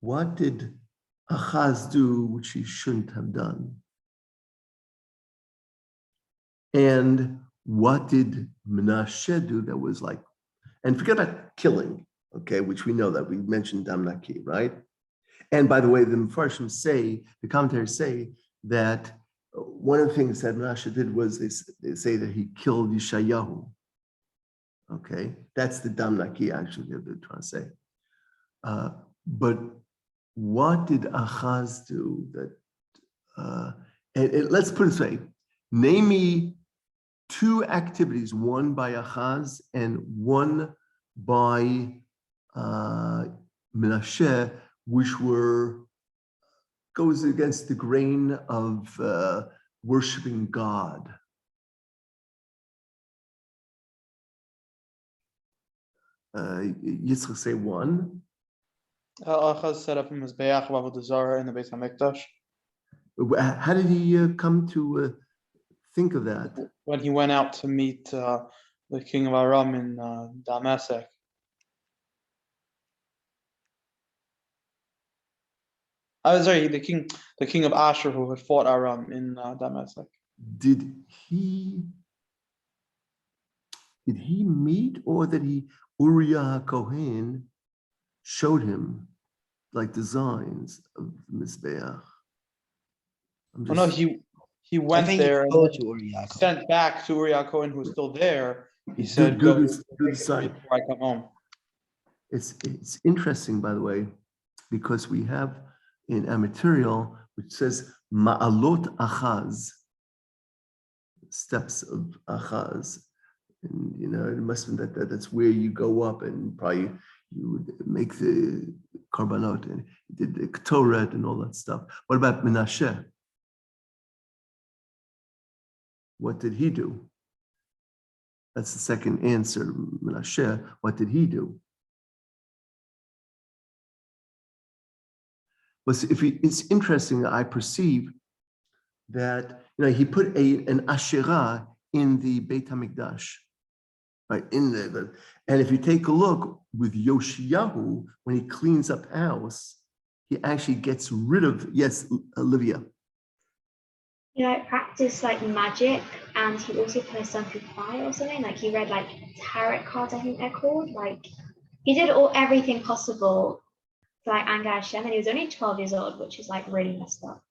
[SPEAKER 2] What did Achaz do which he shouldn't have done? And what did Menashe do that was like, and forget about killing, okay, which we know that we mentioned Damnaki, right? And by the way, the Mepharshim say, the commentators say that one of the things that Menashe did was they say that he killed Yeshayahu. Okay, that's the Damnaki actually they're trying to say. But what did Achaz do that, let's put it this way, name me two activities, one by Achaz and one by Menashe, which goes against the grain of worshiping God. Yitzchak say one.
[SPEAKER 5] Achaz set up a mizbeach of Avodah Zarah in the Beis Hamikdash.
[SPEAKER 2] How did he come to think of that?
[SPEAKER 5] When he went out to meet the king of Aram in Damascus. I was sorry, the king of Asher who had fought Aram in Damascus.
[SPEAKER 2] Did he meet, or that Uriah Kohen showed him like designs of the Mizbeach?
[SPEAKER 5] Oh no, he went there and sent back to Uriah Cohen, who was still there. He said, "Go do the sign before I come home."
[SPEAKER 2] It's interesting, by the way, because we have in our material which says Ma'alot Achaz, steps of Achaz, and you know it must have been that's where you go up and probably you would make the korbanot and did the Ktoret and all that stuff. What about Menashe? What did he do? That's the second answer. Menashe, what did he do? But it's interesting that I perceive that he put an Asherah in the Beit HaMikdash, right? And if you take a look with Yoshiyahu, when he cleans up house, he actually gets rid of, yes, Olivia.
[SPEAKER 7] I practiced like magic, and he also put his son through fire or something. Like he read like tarot cards, I think they're called. Like he did everything possible to like anger Hashem, and he was only 12 years old, which is like really messed up.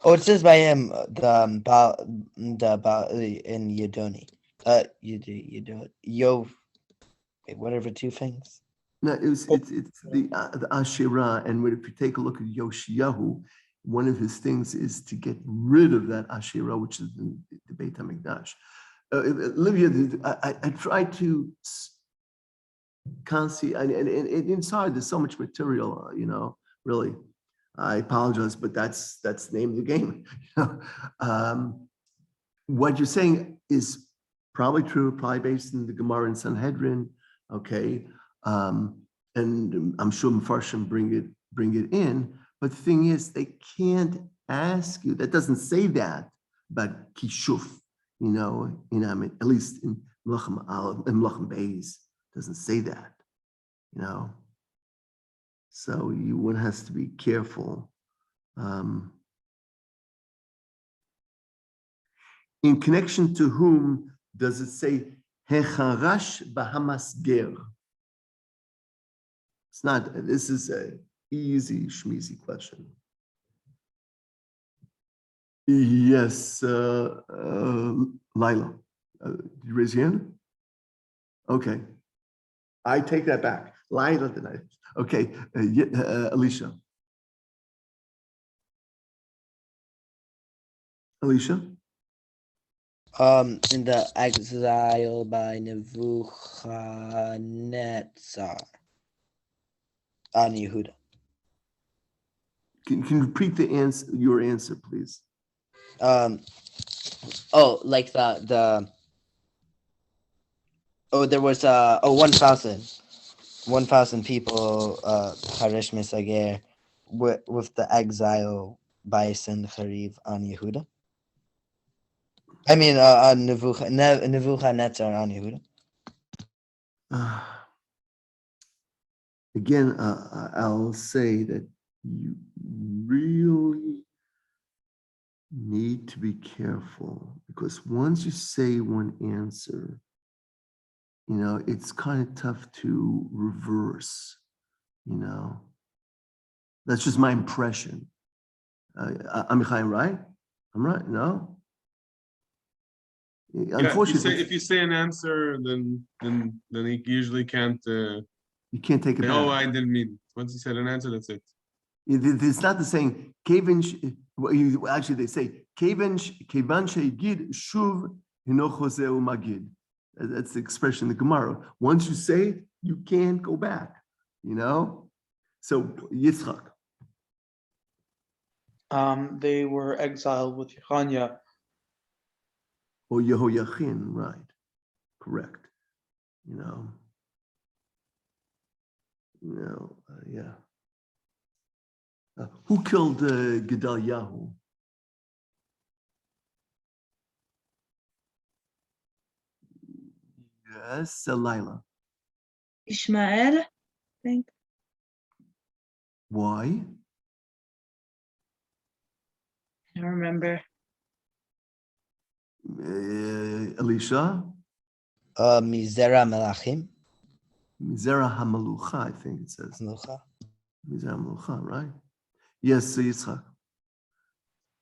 [SPEAKER 3] Oh, it says by him in Yedoni. You do it. Whatever two things.
[SPEAKER 2] No, it's the Asherah, and if you take a look at Yoshiyahu, one of his things is to get rid of that Asherah, which is in the Beit HaMikdash. Olivia, I tried to can't see, and inside there's so much material, really. I apologize, but that's the name of the game. What you're saying is probably true, probably based in the Gemara and Sanhedrin, okay? And I'm sure Mepharshim bring it in, but the thing is, they can't ask you. That doesn't say that about kishuf, at least in Melachim Aleph and Melachim Beis, doesn't say that, So one has to be careful. In connection to whom does it say hecharash bahamasger? It's not. This is an easy schmeezy question. Yes, Lila, you raise your hand? Okay, I take that back. Lila tonight. Okay, Alicia. Alicia?
[SPEAKER 3] In the exile by Nebuchadnezzar on Yehuda.
[SPEAKER 2] Can you repeat your answer, please?
[SPEAKER 3] Like there was 1,000 people Harish Misager with the exile by Sennacherib on Yehuda. I mean on Nebuchadnezzar on Yehuda.
[SPEAKER 2] Again, I'll say that you really need to be careful, because once you say one answer, it's kind of tough to reverse, That's just my impression. Amichai, right? I'm right, no? Unfortunately,
[SPEAKER 1] if you say an answer, then he usually can't.
[SPEAKER 2] You can't take it back.
[SPEAKER 1] No, I didn't mean. Once you said an answer, that's it.
[SPEAKER 2] It's not the saying. Actually, they say kevan sheigid shuv hino choseu magid. That's the expression in the Gemara. Once you say it, you can't go back. So Yitzchak.
[SPEAKER 5] They were exiled with Yechanya.
[SPEAKER 2] Or Yehoiachin, right? Correct. Yeah. Who killed Gedaliahu? Yes, Lila.
[SPEAKER 4] Ishmael, I think.
[SPEAKER 2] Why?
[SPEAKER 4] I don't remember.
[SPEAKER 2] Alicia?
[SPEAKER 3] Mizera Melachim.
[SPEAKER 2] Mizera Hamalucha, I think it says.
[SPEAKER 3] Melucha.
[SPEAKER 2] Mizera Hamalucha, right? Yes, Yitzchak.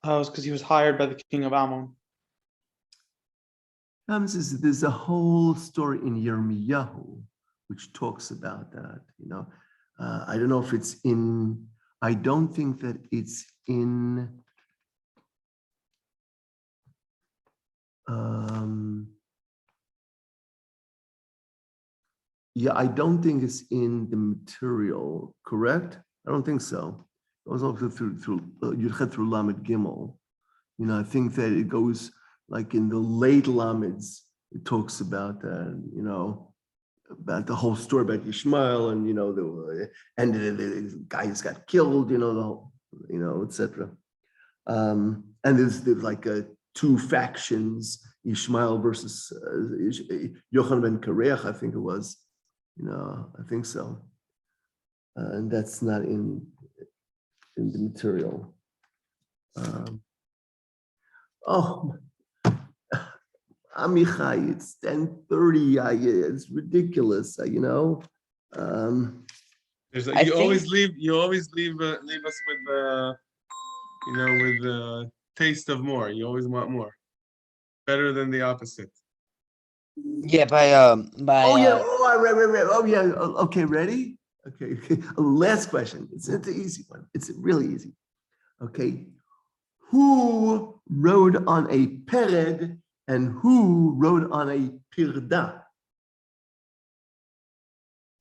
[SPEAKER 5] It was because he was hired by the king of Ammon.
[SPEAKER 2] There's a whole story in Yirmiyahu which talks about that. I don't know if it's in. I don't think that it's in. I don't think it's in the material. Correct? I don't think so. It goes also through Yudchet through Lamed Gimel. I think that it goes like in the late Lameds. It talks about that. About the whole story about Ishmael and the guys got killed. The whole, etc. And there's like two factions: Ishmael versus Yochanan ben Kareach, I think it was. I think so. And that's not in the material. Amichai, it's 10:30. It's ridiculous, You
[SPEAKER 1] always leave us with with the taste of more. You always want more. Better than the opposite.
[SPEAKER 3] Yeah, right.
[SPEAKER 2] Okay, ready? Okay. Last question. It's an easy one. It's really easy. Okay. Who rode on a pered and who rode on a pirda?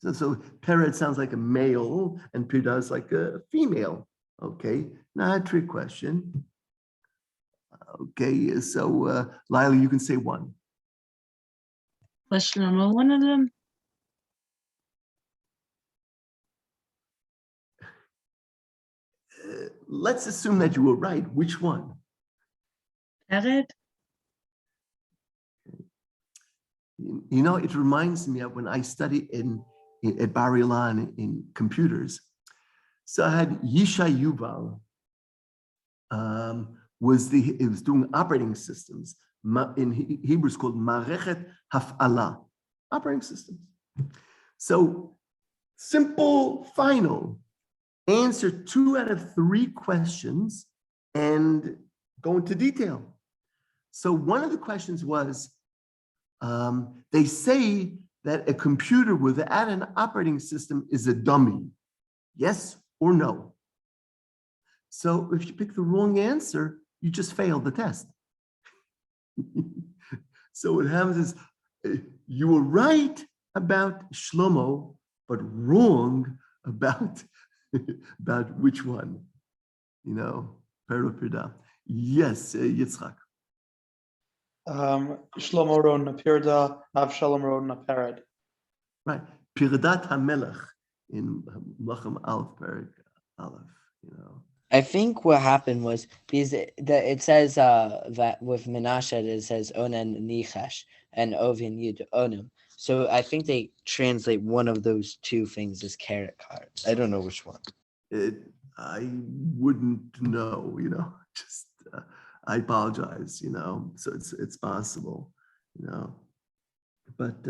[SPEAKER 2] So Pered sounds like a male and Pirda is like a female. Okay, not a trick question. Okay, so Lila, you can say one.
[SPEAKER 4] Was Shlomo one of them?
[SPEAKER 2] Let's assume that you were right. Which one?
[SPEAKER 4] Pered?
[SPEAKER 2] You know, it reminds me of when I studied at Bar Ilan in computers. So I had Yishai Yuval, it was doing operating systems. In Hebrew, it's called Marechet Haf'ala, operating systems. So simple, final, answer 2 out of 3 questions and go into detail. So one of the questions was, they say that a computer without an operating system is a dummy. Yes or no? So if you pick the wrong answer, you just failed the test. So what happens is you were right about Shlomo, but wrong about, about which one, you know, Perupida. Yes, Yitzchak.
[SPEAKER 5] Shlomo wrote na Pirda, Avshalom wrote na Pered.
[SPEAKER 2] Right, Pirdat HaMelech in Lachem Aleph, Perik Aleph, you know.
[SPEAKER 3] I think what happened was because it says that with Menashe it says Onan Nichash and Ovin Yud Onam. So I think they translate one of those 2 things as carrot cards. I don't know which one.
[SPEAKER 2] I wouldn't know, you know, just I apologize, you know, so it's possible, you know, but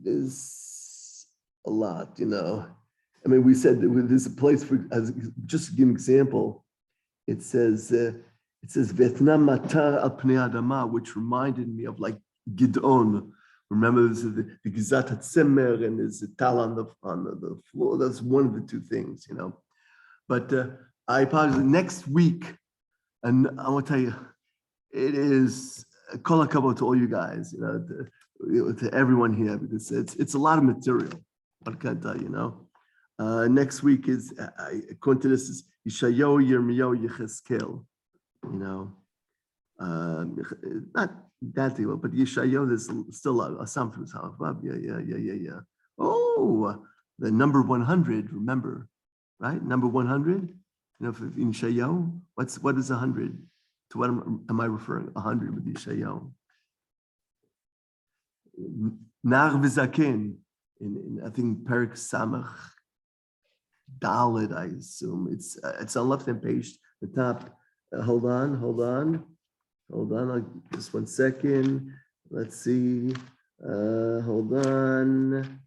[SPEAKER 2] there's a lot, you know. I mean, we said that there's a place for, as just to give an example, it says Vietnam Matar al Pnei Adama, which reminded me of like Gidon. Remember, there's the Gizat HaTzemer and there's a tal on the floor. That's one of the 2 things, you know. But I apologize. Next week, and I want to tell you, it is kol hakavod to all you guys, you know, to everyone here, because it's a lot of material. What can I tell you, you know? Next week is, according to this, is Yeshayahu, Yirmiyahu, Yechezkel, you know. Not that deal, but Yeshayahu, there's still a something. Yeah. Oh, the number 100, remember, right? Number 100, you know, in Yeshayahu, what is 100? To what am I referring? 100 with Yeshayahu. Nar v'zaken, in I think Perik Samach Dalet, I assume. It's on left-hand page, the top. Hold on. Just 1 second. Let's see. Hold on.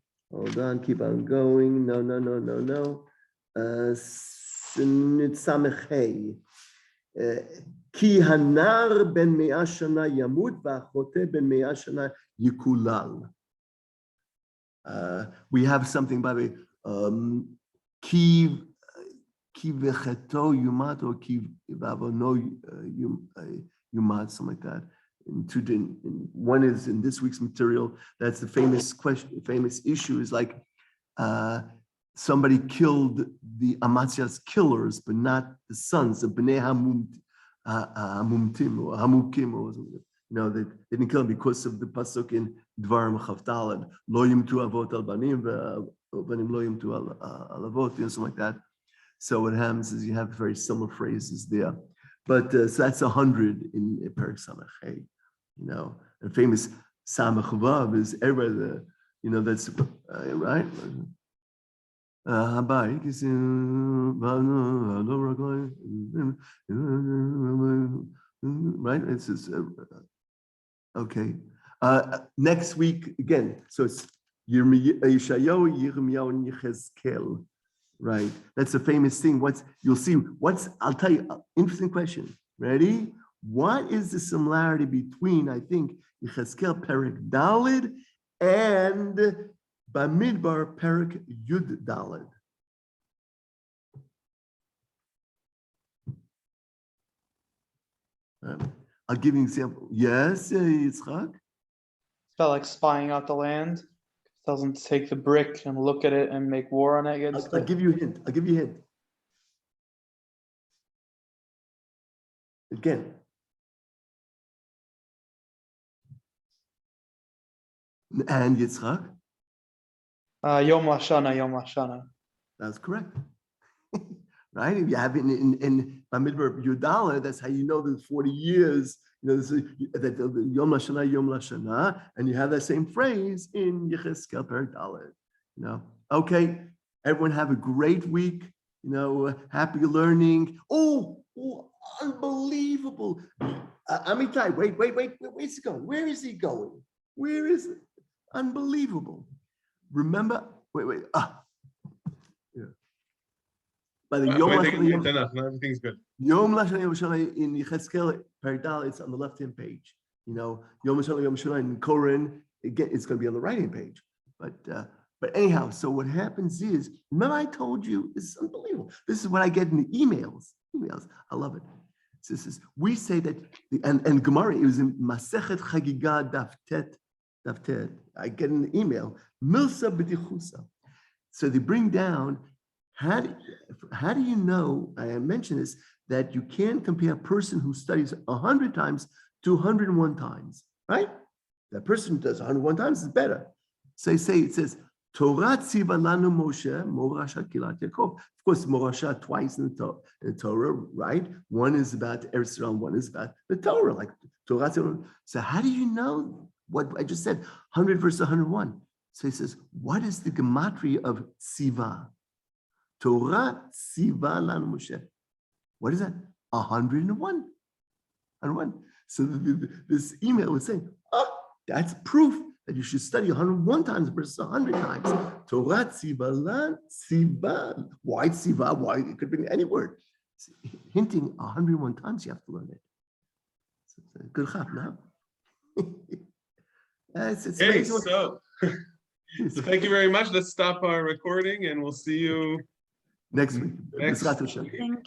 [SPEAKER 2] Keep on going. No. Samechei. Ki hanar ben 100 shana yamut v'achote ben 100 shana yikulal. We have something by the way. Ki vecheto yumat or ki vavono yumat, something like that. One is in this week's material. That's the famous question. Famous issue is like somebody killed the Amatzia's killers, but not the sons of Bnei Hamumtim or Hamukim, or you know, they didn't kill him because of the pasuk in Dvarim Chavdalad, Lo yimtu avot al banim v'banim lo yimtu al avot, you know, something like that. So what happens is you have very similar phrases there, but so that's 100 in Perik Samach Hey, you know. And famous Samach Vav is everybody, you know, that's right. Right? It's just, okay. Next week again. So it's Yeshayahu, Yirmiyahu, and Yechezkel. Right. That's a famous thing. I'll tell you, interesting question. Ready? What is the similarity between, I think, Yechezkel Perik Dalid and Bamidbar Perik Yud Dalid? I'll give you an example. Yes, Yitzchak?
[SPEAKER 5] felt like spying out the land. Tells him to take the brick and look at it and make war on it against
[SPEAKER 2] I'll
[SPEAKER 5] it.
[SPEAKER 2] give you a hint. I'll give you a hint. Again. And Yitzchak?
[SPEAKER 5] Yom Lashana, Yom Lashana.
[SPEAKER 2] That's correct. Right? If you have it in Bamidbar Yudala, that's how you know there's 40 years, you know, that Yom Lashana, and you have that same phrase in Yechezkel Perek Dalet. You know, okay, everyone have a great week, you know, happy learning. Oh, unbelievable. Amitai, where's he going? Where is he going? Where is it? Unbelievable. Remember, wait. Yeah. By the Yom
[SPEAKER 1] everything's good.
[SPEAKER 2] Yom Lashana Yom Shana in Yechezkel Perek Dalet, it's on the left-hand page. You know, Yom Lashana Yom Shana in Koren, again, it's going to be on the right-hand page. But anyhow, so what happens is, remember I told you, this is unbelievable. This is what I get in the emails. I love it. So this is, we say that, and Gemara, it was in Masechet Chagiga Daf Tet. I get in the email, Milsa B'tichusa. So they bring down, how do you know, I mentioned this, that you can compare a person who studies 100 times to 101 times, right? That person who does 101 times is better. So it says, Torah tziva lanu Moshe, Morasha Kilat Yaakov. Of course, Morasha twice in the Torah, right? One is about Eretz Yisrael, one is about the Torah, like Torah. So how do you know what I just said, 100 versus 101? So he says, what is the gematria of tziva? Torah tziva lanu Moshe. What is that? 101. 101. So this email was saying, oh, that's proof that you should study 101 times versus 100 times. Torah tziva, tziva. Why tziva? Why? It could be any word. It's hinting 101 times you have to learn it. So it's a good chap, no? It's
[SPEAKER 1] Okay, so thank you very much. Let's stop our recording and we'll see you
[SPEAKER 2] next week.
[SPEAKER 1] Next.
[SPEAKER 4] Thank